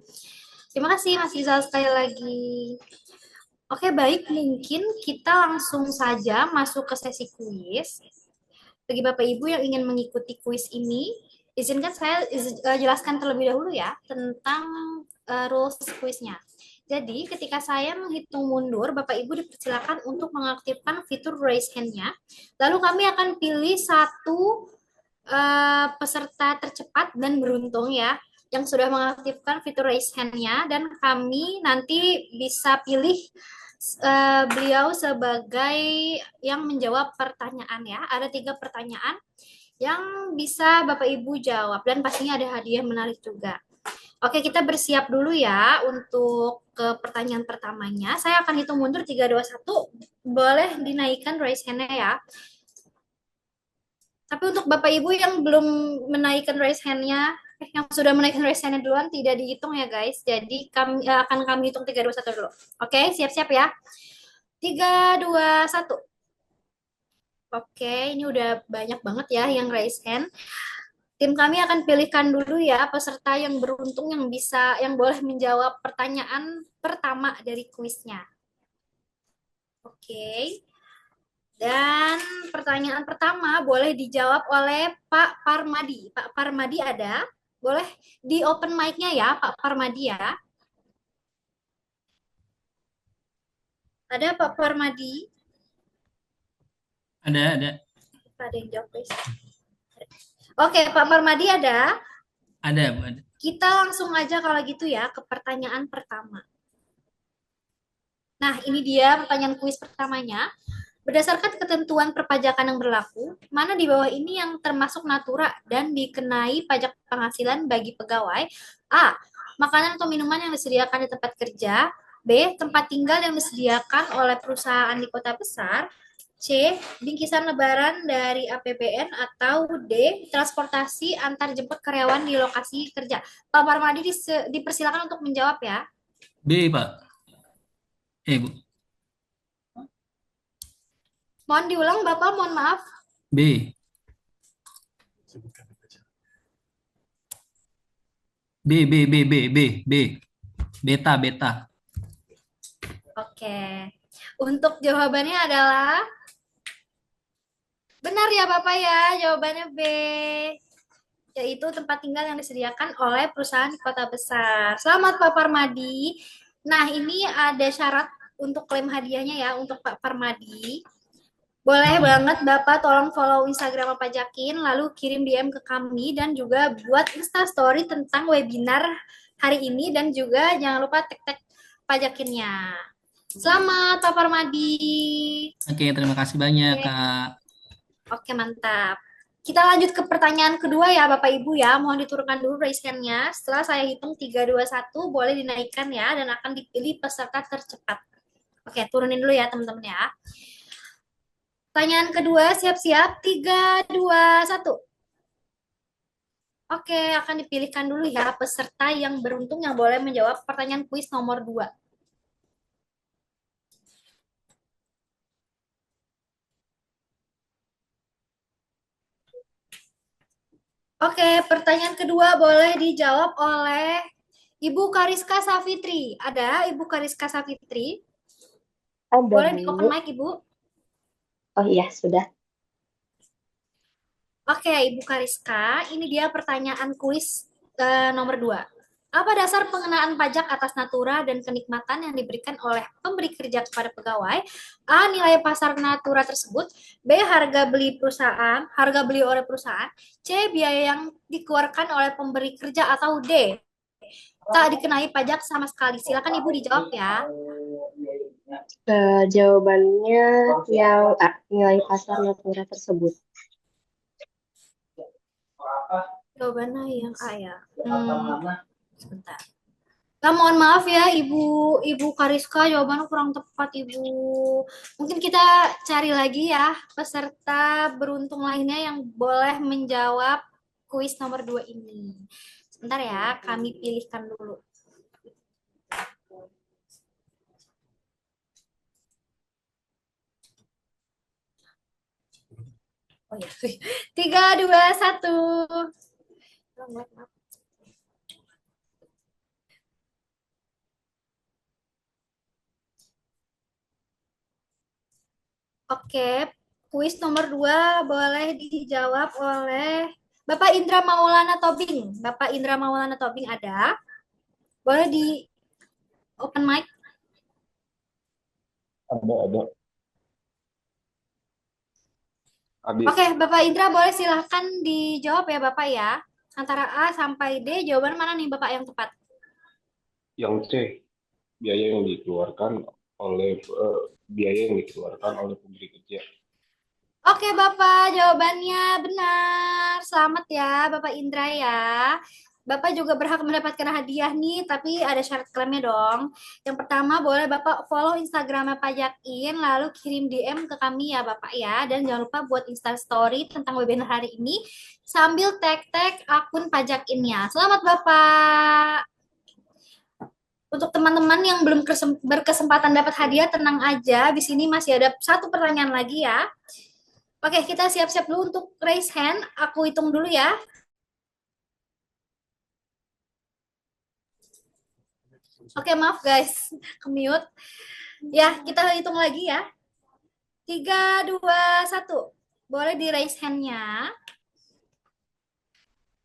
Terima kasih Mas Rizal sekali lagi. Oke baik, mungkin kita langsung saja masuk ke sesi kuis. Bagi Bapak Ibu yang ingin mengikuti kuis ini, izinkan saya jelaskan terlebih dahulu ya tentang rules kuisnya. Jadi ketika saya menghitung mundur, Bapak Ibu dipersilakan untuk mengaktifkan fitur raise hand-nya. Lalu kami akan pilih satu peserta tercepat dan beruntung ya, yang sudah mengaktifkan fitur raise hand-nya, dan kami nanti bisa pilih beliau sebagai yang menjawab pertanyaan ya. Ada 3 pertanyaan yang bisa Bapak Ibu jawab, dan pastinya ada hadiah menarik juga. Oke, kita bersiap dulu ya untuk ke pertanyaan pertamanya. Saya akan hitung mundur 3, 2, 1. Boleh dinaikkan raise hand-nya ya. Tapi untuk Bapak Ibu yang belum menaikkan raise hand-nya, yang sudah menaikkan raise hand-nya duluan tidak dihitung ya guys. Jadi akan kami hitung 3, 2, 1 dulu. Oke, siap-siap ya. 3, 2, 1. Oke, ini udah banyak banget ya yang raise hand. Tim kami akan pilihkan dulu ya peserta yang beruntung yang boleh menjawab pertanyaan pertama dari kuisnya. Oke. Dan pertanyaan pertama boleh dijawab oleh Pak Parmadi. Pak Parmadi ada? Boleh di open mic-nya ya, Pak Parmadi ya. Ada Pak Parmadi? Ada. Ada yang jawab, please. Oke, Pak Parmadi ada? Ada, Bu. Ada. Kita langsung aja kalau gitu ya ke pertanyaan pertama. Nah, ini dia pertanyaan kuis pertamanya. Berdasarkan ketentuan perpajakan yang berlaku, mana di bawah ini yang termasuk natura dan dikenai pajak penghasilan bagi pegawai? A. Makanan atau minuman yang disediakan di tempat kerja. B. Tempat tinggal yang disediakan oleh perusahaan di kota besar. C. Bingkisan lebaran dari APBN. Atau D. Transportasi antar jemput karyawan di lokasi kerja. Pak Parmadi dipersilakan untuk menjawab ya. B, Pak. Bu. Mohon diulang, Bapak, mohon maaf. B. B. Beta. Oke. Untuk jawabannya adalah benar ya Bapak ya, jawabannya B. Yaitu tempat tinggal yang disediakan oleh perusahaan di kota besar. Selamat Pak Parmadi. Nah, ini ada syarat untuk klaim hadiahnya ya untuk Pak Parmadi. Boleh banget Bapak tolong follow Instagram Pak Jakin, lalu kirim DM ke kami dan juga buat Insta Story tentang webinar hari ini dan juga jangan lupa tag Pak Jakinnya. Selamat Pak Parmadi. Oke, terima kasih banyak, Kak. Oke, mantap. Kita lanjut ke pertanyaan kedua ya Bapak Ibu ya. Mohon diturunkan dulu raise hand-nya. Setelah saya hitung 3, 2, 1 boleh dinaikkan ya dan akan dipilih peserta tercepat. Oke, turunin dulu ya teman-teman ya. Pertanyaan kedua, siap-siap. 3, 2, 1. Oke, akan dipilihkan dulu ya peserta yang beruntung yang boleh menjawab pertanyaan kuis nomor 2. Oke, pertanyaan kedua boleh dijawab oleh Ibu Kariska Safitri. Ada Ibu Kariska Safitri? Ada, boleh di Bu. open mic, Ibu? Oh iya, sudah. Oke, Ibu Kariska, ini dia pertanyaan kuis nomor 2. Apa dasar pengenaan pajak atas natura dan kenikmatan yang diberikan oleh pemberi kerja kepada pegawai? A. Nilai pasar natura tersebut. B. Harga beli oleh perusahaan. C. Biaya yang dikeluarkan oleh pemberi kerja. Atau D. Tak dikenai pajak sama sekali. Silakan Ibu dijawab ya. Jawabannya yang A, nilai pasar natura tersebut. Jawabannya yang A ya. Sebentar. Nah, mohon maaf ya Ibu Kariska, jawabannya kurang tepat Ibu. Mungkin kita cari lagi ya peserta beruntung lainnya yang boleh menjawab kuis nomor 2 ini. Sebentar ya, kami pilihkan dulu. Oh ya, 3, 2, 1. Oke, kuis nomor 2 boleh dijawab oleh Bapak Indra Maulana Tobing. Bapak Indra Maulana Tobing ada? Boleh di open mic? Ada. Oke, Bapak Indra boleh silahkan dijawab ya Bapak ya. Antara A sampai D, jawaban mana nih Bapak yang tepat? Yang C, biaya yang dikeluarkan oleh pemberi kerja. Oke Bapak, jawabannya benar. Selamat ya Bapak Indra ya. Bapak juga berhak mendapatkan hadiah nih, tapi ada syarat klaimnya dong. Yang pertama, boleh Bapak follow Instagramnya Pajakin, lalu kirim DM ke kami ya Bapak ya. Dan jangan lupa buat Insta Story tentang webinar hari ini, sambil tag-tag akun Pajakinnya. Selamat Bapak! Untuk teman-teman yang belum berkesempatan dapat hadiah, tenang aja. Di sini masih ada satu pertanyaan lagi ya. Oke, kita siap-siap dulu untuk raise hand. Aku hitung dulu ya. Oke, maaf guys, ke-mute. Ya, kita hitung lagi ya. 3, 2, 1. Boleh di raise hand-nya.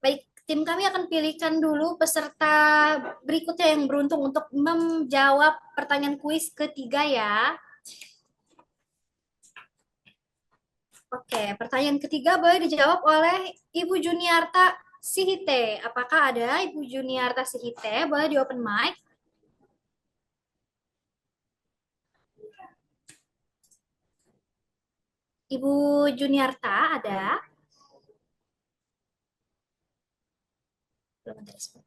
Baik, tim kami akan pilihkan dulu peserta berikutnya yang beruntung untuk menjawab pertanyaan kuis ketiga ya. Oke, pertanyaan ketiga boleh dijawab oleh Ibu Juniarta Sihite. Apakah ada Ibu Juniarta Sihite? Boleh di open mic. Ibu Juniarta ada? Belum ada respon.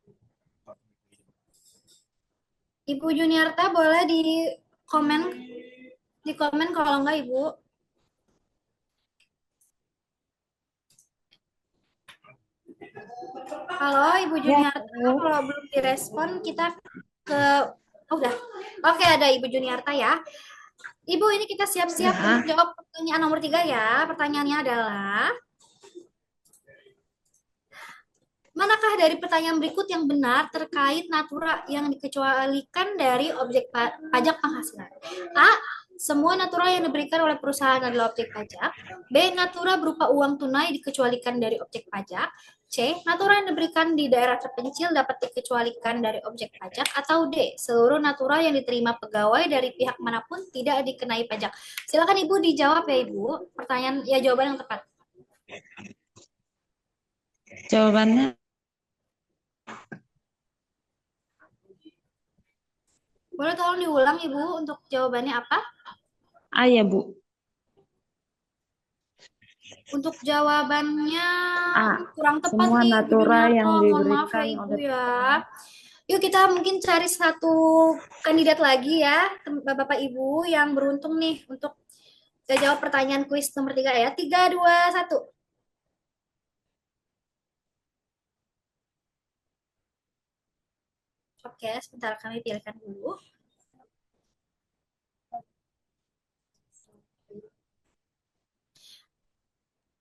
Ibu Juniarta boleh di komen kalau enggak Ibu. Halo Ibu Juniarta, kalau belum direspon kita ke udah. Oke, ada Ibu Juniarta ya. Ibu, ini kita siap-siap untuk jawab pertanyaan nomor 3 ya. Pertanyaannya adalah, manakah dari pertanyaan berikut yang benar terkait natura yang dikecualikan dari objek pajak penghasilan? A. Semua natura yang diberikan oleh perusahaan adalah objek pajak. B. Natura berupa uang tunai dikecualikan dari objek pajak. C. Natura yang diberikan di daerah terpencil dapat dikecualikan dari objek pajak. Atau D. Seluruh natura yang diterima pegawai dari pihak manapun tidak dikenai pajak. Silakan Ibu dijawab ya Ibu. Pertanyaan ya jawaban yang tepat. Jawabannya Boleh tolong diulang Ibu untuk jawabannya apa? A ya Bu. Untuk jawabannya kurang tepat semua nih Ibu natura Juniarto. yang Mohon maaf ya diberikan Ibu oleh ya. Yuk kita mungkin cari satu kandidat lagi ya, Bapak Ibu yang beruntung nih untuk jawab pertanyaan kuis nomor 3 ya. 3, 2, 1. Oke, sebentar kami pilihkan dulu.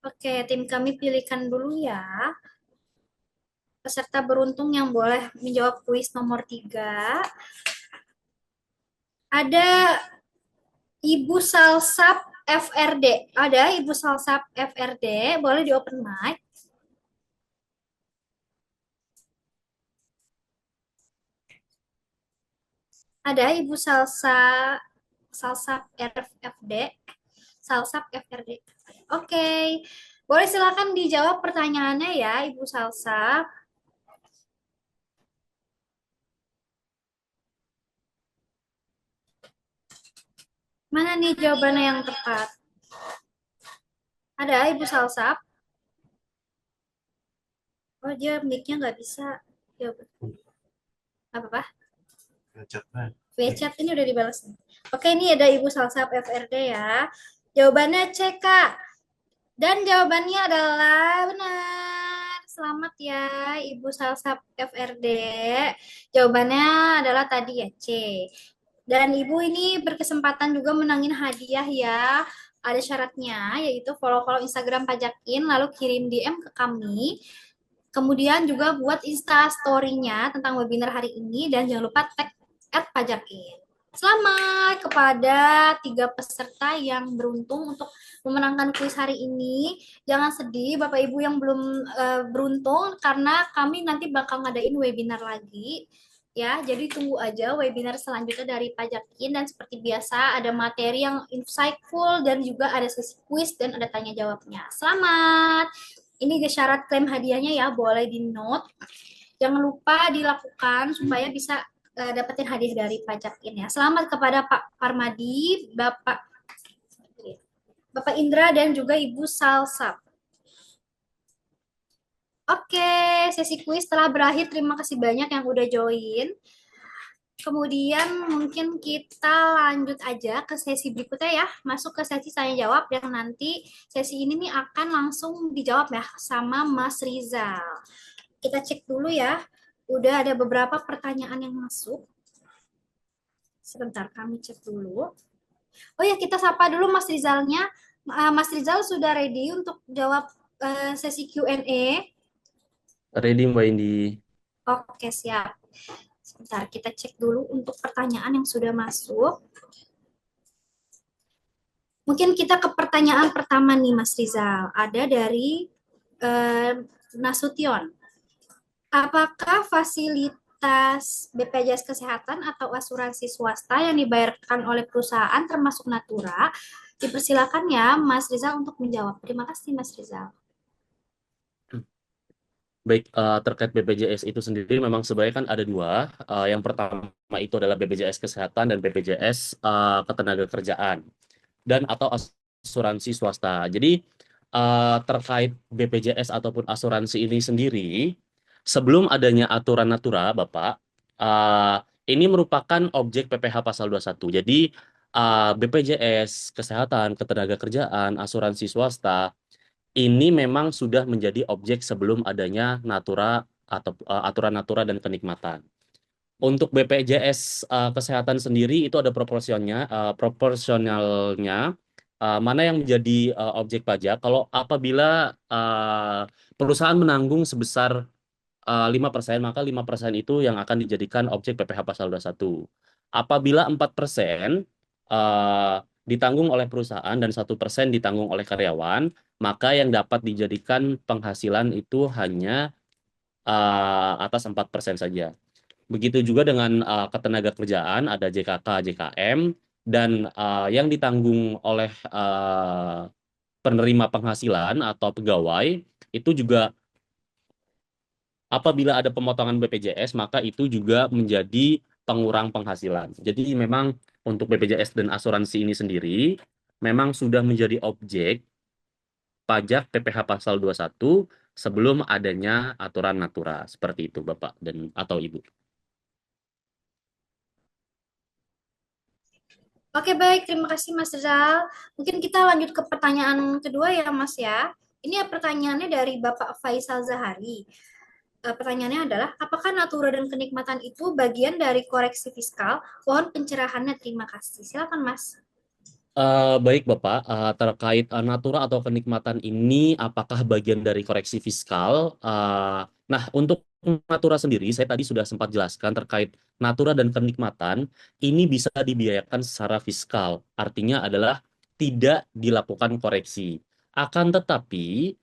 Oke, tim kami pilihkan dulu ya. Peserta beruntung yang boleh menjawab kuis nomor 3. Ada Ibu Salsap FRD. Ada Ibu Salsap FRD. Boleh di open mic. Ada Ibu Salsap FFD. Salsap FRD. Oke. Boleh silakan dijawab pertanyaannya ya, Ibu Salsap. Mana nih jawabannya yang tepat? Ada Ibu Salsap? Oh, dia mic-nya nggak bisa. Apa-apa? WeChat ini udah dibalas. Oke, ini ada Ibu Salsap FRD ya. Jawabannya C, Kak. Dan jawabannya adalah benar. Selamat ya, Ibu Salsap FRD. Jawabannya adalah tadi ya, C. Dan Ibu ini berkesempatan juga menangin hadiah ya. Ada syaratnya, yaitu follow Instagram Pajakin, lalu kirim DM ke kami. Kemudian juga buat Insta Story-nya tentang webinar hari ini, dan jangan lupa tag @pajakin. Selamat kepada 3 peserta yang beruntung untuk memenangkan kuis hari ini. Jangan sedih Bapak Ibu yang belum beruntung, karena kami nanti bakal ngadain webinar lagi. Ya, jadi tunggu aja webinar selanjutnya dari Pajakin, dan seperti biasa ada materi yang insightful dan juga ada sesi kuis dan ada tanya jawabnya. Selamat. Ini syarat klaim hadiahnya ya, boleh di note. Jangan lupa dilakukan supaya bisa dapetin hadiah dari Pajakin ya. Selamat kepada Pak Parmadi, Bapak Indra dan juga Ibu Salsap. Oke, sesi kuis telah berakhir. Terima kasih banyak yang udah join. Kemudian mungkin kita lanjut aja ke sesi berikutnya ya. Masuk ke sesi tanya jawab yang nanti sesi ini nih akan langsung dijawab ya sama Mas Rizal. Kita cek dulu ya. Udah ada beberapa pertanyaan yang masuk. Sebentar kami cek dulu. Oh ya, kita sapa dulu Mas Rizalnya. Mas Rizal sudah ready untuk jawab sesi Q&A? Ready Mbak Indi? Oke, siap. Sebentar, kita cek dulu untuk pertanyaan yang sudah masuk. Mungkin kita ke pertanyaan pertama nih, Mas Rizal. Ada dari Nasution. Apakah fasilitas BPJS Kesehatan atau asuransi swasta yang dibayarkan oleh perusahaan termasuk Natura? Dipersilakan ya, Mas Rizal untuk menjawab. Terima kasih, Mas Rizal. Baik, terkait BPJS itu sendiri memang sebenarnya kan ada dua. Yang pertama itu adalah BPJS Kesehatan dan BPJS Ketenagakerjaan dan atau asuransi swasta. Jadi terkait BPJS ataupun asuransi ini sendiri, sebelum adanya aturan Natura, Bapak, ini merupakan objek PPh pasal 21. Jadi BPJS Kesehatan, Ketenagakerjaan, asuransi swasta ini memang sudah menjadi objek sebelum adanya Natura atau aturan Natura dan kenikmatan. Untuk BPJS Kesehatan sendiri itu ada proporsionalnya, mana yang menjadi objek pajak. Kalau apabila perusahaan menanggung sebesar 5%, maka 5% itu yang akan dijadikan objek PPh pasal 21. Apabila 4% ditanggung oleh perusahaan dan 1% ditanggung oleh karyawan, maka yang dapat dijadikan penghasilan itu hanya atas 4% saja. Begitu juga dengan ketenagakerjaan, ada JKK, JKM, dan yang ditanggung oleh penerima penghasilan atau pegawai, itu juga apabila ada pemotongan BPJS, maka itu juga menjadi pengurang penghasilan. Jadi memang untuk BPJS dan asuransi ini sendiri, memang sudah menjadi objek pajak PPh pasal 21 sebelum adanya aturan Natura. Seperti itu Bapak dan atau Ibu. Oke, baik. Terima kasih, Mas Rizal. Mungkin kita lanjut ke pertanyaan kedua ya, Mas ya. Ini pertanyaannya dari Bapak Faisal Zahari. Pertanyaannya adalah, apakah Natura dan kenikmatan itu bagian dari koreksi fiskal? Mohon pencerahannya, terima kasih. Silakan, Mas. Baik Bapak, terkait Natura atau kenikmatan ini apakah bagian dari koreksi fiskal? Nah, untuk Natura sendiri, saya tadi sudah sempat jelaskan terkait Natura dan kenikmatan, ini bisa dibiayakan secara fiskal. Artinya adalah tidak dilakukan koreksi. Akan tetapi,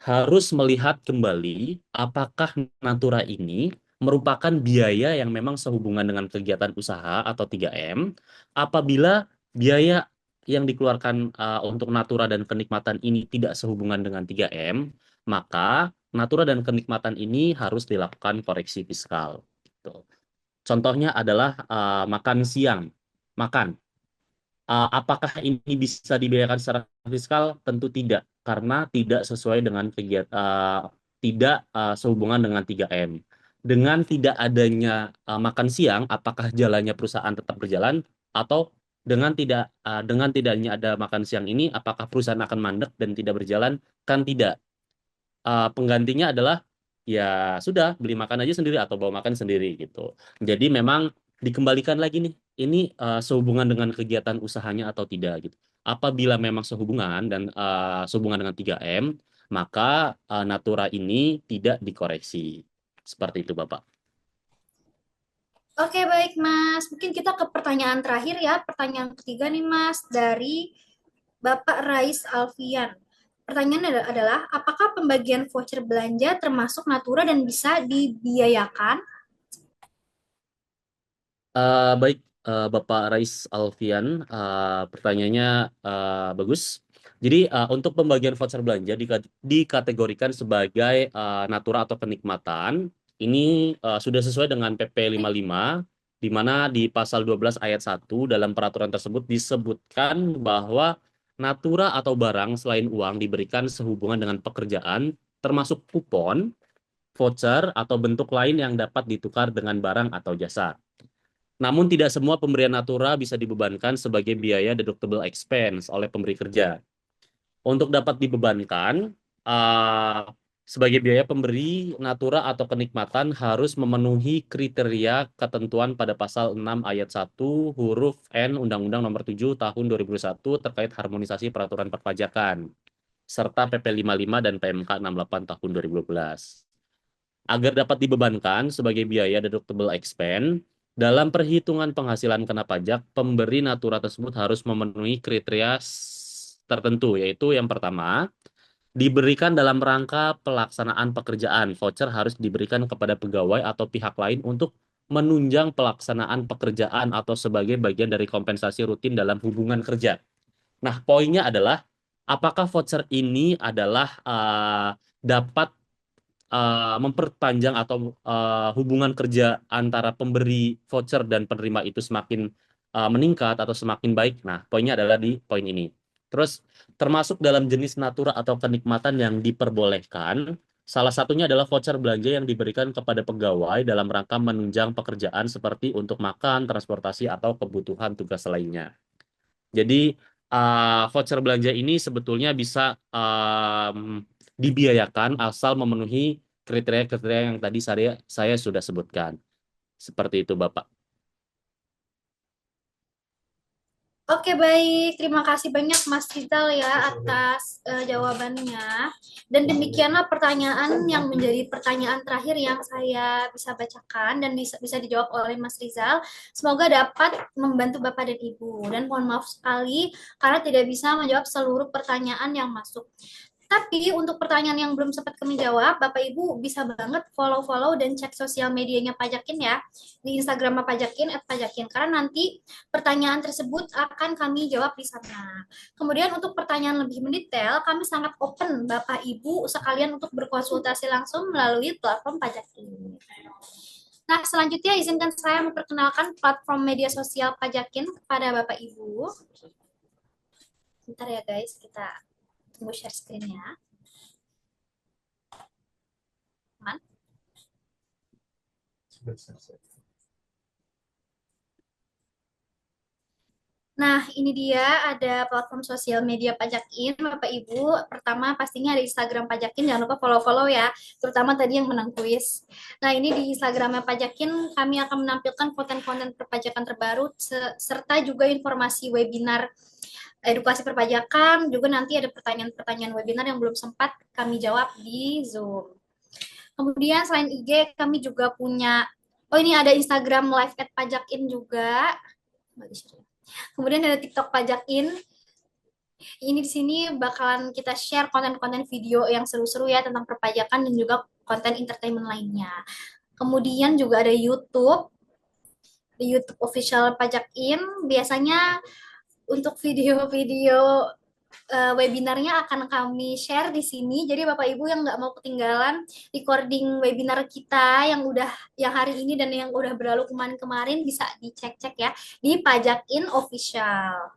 harus melihat kembali apakah Natura ini merupakan biaya yang memang sehubungan dengan kegiatan usaha atau 3M. Apabila biaya yang dikeluarkan untuk Natura dan kenikmatan ini tidak sehubungan dengan 3M, maka Natura dan kenikmatan ini harus dilakukan koreksi fiskal. Gitu. Contohnya adalah makan siang. Makan. Apakah ini bisa dibiayakan secara fiskal? Tentu tidak, karena tidak sesuai dengan kegiatan, tidak sehubungan dengan 3M. Dengan tidak adanya makan siang, apakah jalannya perusahaan tetap berjalan atau dengan tidaknya ada makan siang ini, apakah perusahaan akan mandek dan tidak berjalan? Kan tidak. Penggantinya adalah ya sudah beli makan aja sendiri atau bawa makan sendiri gitu. Jadi memang dikembalikan lagi nih, ini sehubungan dengan kegiatan usahanya atau tidak gitu. Apabila memang sehubungan dan sehubungan dengan 3M, maka Natura ini tidak dikoreksi. Seperti itu Bapak. Oke, baik, Mas. Mungkin kita ke pertanyaan terakhir ya. Pertanyaan ketiga nih, Mas, dari Bapak Rais Alfian. Pertanyaannya adalah, apakah pembagian voucher belanja termasuk Natura dan bisa dibiayakan? Baik, Bapak Rais Alfian, pertanyaannya bagus. Jadi untuk pembagian voucher belanja dikategorikan sebagai Natura atau kenikmatan. Ini sudah sesuai dengan PP 55, di mana di pasal 12 ayat 1 dalam peraturan tersebut disebutkan bahwa Natura atau barang selain uang diberikan sehubungan dengan pekerjaan, termasuk kupon, voucher, atau bentuk lain yang dapat ditukar dengan barang atau jasa. Namun tidak semua pemberian natura bisa dibebankan sebagai biaya deductible expense oleh pemberi kerja. Untuk dapat dibebankan, sebagai biaya pemberi natura atau kenikmatan harus memenuhi kriteria ketentuan pada pasal 6 ayat 1 huruf N Undang-Undang Nomor 7 Tahun 2001 terkait harmonisasi peraturan perpajakan, serta PP 55 dan PMK 68 Tahun 2012. Agar dapat dibebankan sebagai biaya deductible expense, dalam perhitungan penghasilan kena pajak, pemberi natura tersebut harus memenuhi kriteria tertentu, yaitu yang pertama, diberikan dalam rangka pelaksanaan pekerjaan. Voucher harus diberikan kepada pegawai atau pihak lain untuk menunjang pelaksanaan pekerjaan atau sebagai bagian dari kompensasi rutin dalam hubungan kerja. Nah, poinnya adalah apakah voucher ini adalah dapat memperpanjang atau hubungan kerja antara pemberi voucher dan penerima itu semakin meningkat atau semakin baik. Nah, poinnya adalah di poin ini. Terus, termasuk dalam jenis natura atau kenikmatan yang diperbolehkan, salah satunya adalah voucher belanja yang diberikan kepada pegawai dalam rangka menunjang pekerjaan seperti untuk makan, transportasi, atau kebutuhan tugas lainnya. Jadi, voucher belanja ini sebetulnya bisa dibiayakan asal memenuhi kriteria-kriteria yang tadi saya sudah sebutkan. Seperti itu, Bapak. Oke, baik. Terima kasih banyak Mas Rizal ya atas jawabannya. Dan demikianlah pertanyaan yang menjadi pertanyaan terakhir yang saya bisa bacakan dan bisa dijawab oleh Mas Rizal. Semoga dapat membantu Bapak dan Ibu. Dan mohon maaf sekali karena tidak bisa menjawab seluruh pertanyaan yang masuk. Tapi untuk pertanyaan yang belum sempat kami jawab, Bapak Ibu bisa banget follow-follow dan cek sosial medianya Pajakin ya. Di Instagram Pajakin, @pajakin. Karena nanti pertanyaan tersebut akan kami jawab di sana. Kemudian untuk pertanyaan lebih mendetail, kami sangat open Bapak Ibu sekalian untuk berkonsultasi langsung melalui platform Pajakin. Nah, selanjutnya izinkan saya memperkenalkan platform media sosial Pajakin kepada Bapak Ibu. Bentar ya guys, kita tunggu share screen-nya. Aman? Nah, ini dia ada platform sosial media Pajakin, Bapak Ibu. Pertama pastinya ada Instagram Pajakin, jangan lupa follow-follow ya, terutama tadi yang menang kuis. Nah, ini di Instagramnya Pajakin, kami akan menampilkan konten-konten perpajakan terbaru, serta juga informasi webinar edukasi perpajakan, juga nanti ada pertanyaan-pertanyaan webinar yang belum sempat kami jawab di Zoom. Kemudian selain IG, kami juga punya, ini ada Instagram live @pajakin juga. Kemudian ada TikTok Pajakin. Ini di sini bakalan kita share konten-konten video yang seru-seru ya tentang perpajakan dan juga konten entertainment lainnya. Kemudian juga ada YouTube, di YouTube official Pajakin. Biasanya untuk video-video webinarnya akan kami share di sini. Jadi Bapak Ibu yang nggak mau ketinggalan recording webinar kita yang hari ini dan yang udah berlalu kemarin-kemarin bisa dicek-cek ya di Pajakin Official.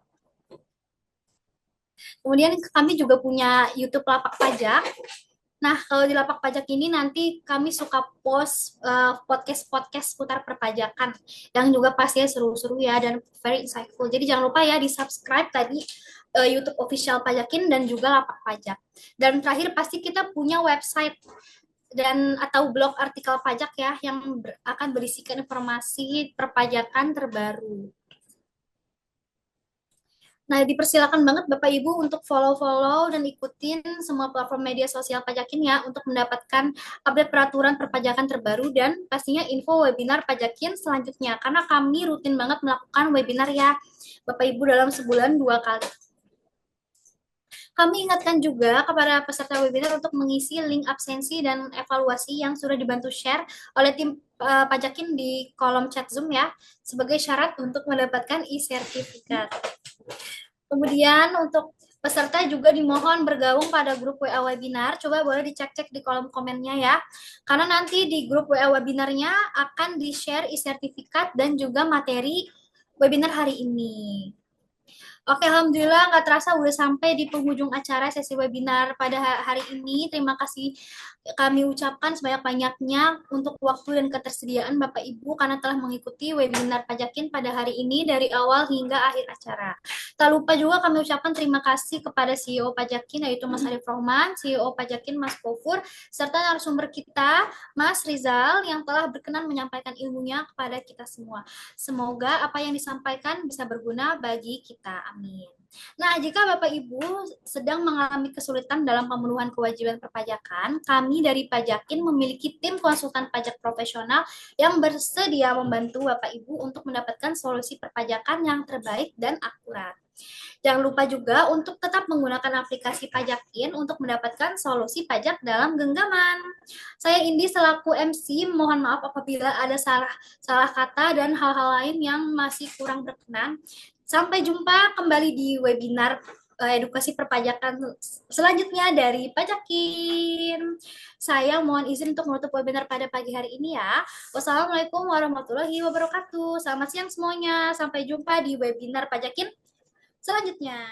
Kemudian kami juga punya YouTube Lapak Pajak. Nah, kalau di Lapak Pajak ini nanti kami suka post podcast-podcast seputar perpajakan yang juga pastinya seru-seru ya dan very insightful. Jadi jangan lupa ya di-subscribe tadi YouTube official Pajakin dan juga Lapak Pajak. Dan terakhir pasti kita punya website dan atau blog artikel pajak ya yang akan berisikan informasi perpajakan terbaru. Nah, dipersilakan banget Bapak Ibu untuk follow-follow dan ikutin semua platform media sosial Pajakin ya untuk mendapatkan update peraturan perpajakan terbaru dan pastinya info webinar Pajakin selanjutnya. Karena kami rutin banget melakukan webinar ya Bapak Ibu dalam sebulan 2 kali. Kami ingatkan juga kepada peserta webinar untuk mengisi link absensi dan evaluasi yang sudah dibantu share oleh tim Pajakin di kolom chat Zoom ya sebagai syarat untuk mendapatkan e-sertifikat. Kemudian untuk peserta juga dimohon bergabung pada grup WA webinar. Coba boleh dicek-cek di kolom komennya ya. Karena nanti di grup WA webinarnya akan di-share e-sertifikat dan juga materi webinar hari ini. Oke, alhamdulillah nggak terasa udah sampai di penghujung acara sesi webinar pada hari ini. Terima kasih kami ucapkan sebanyak-banyaknya untuk waktu dan ketersediaan Bapak Ibu karena telah mengikuti webinar Pajakin pada hari ini dari awal hingga akhir acara. Tak lupa juga kami ucapkan terima kasih kepada CEO Pajakin yaitu Mas Arif Rohman, CEO Pajakin Mas Gofur, serta narasumber kita Mas Rizal yang telah berkenan menyampaikan ilmunya kepada kita semua. Semoga apa yang disampaikan bisa berguna bagi kita. Amin. Nah, jika Bapak Ibu sedang mengalami kesulitan dalam pemenuhan kewajiban perpajakan, kami dari Pajakin memiliki tim konsultan pajak profesional yang bersedia membantu Bapak Ibu untuk mendapatkan solusi perpajakan yang terbaik dan akurat. Jangan lupa juga untuk tetap menggunakan aplikasi Pajakin untuk mendapatkan solusi pajak dalam genggaman. Saya Indi selaku MC, mohon maaf apabila ada salah kata dan hal-hal lain yang masih kurang berkenan. Sampai jumpa kembali di webinar edukasi perpajakan selanjutnya dari Pajakin. Saya mohon izin untuk menutup webinar pada pagi hari ini ya. Wassalamualaikum warahmatullahi wabarakatuh. Selamat siang semuanya. Sampai jumpa di webinar Pajakin selanjutnya.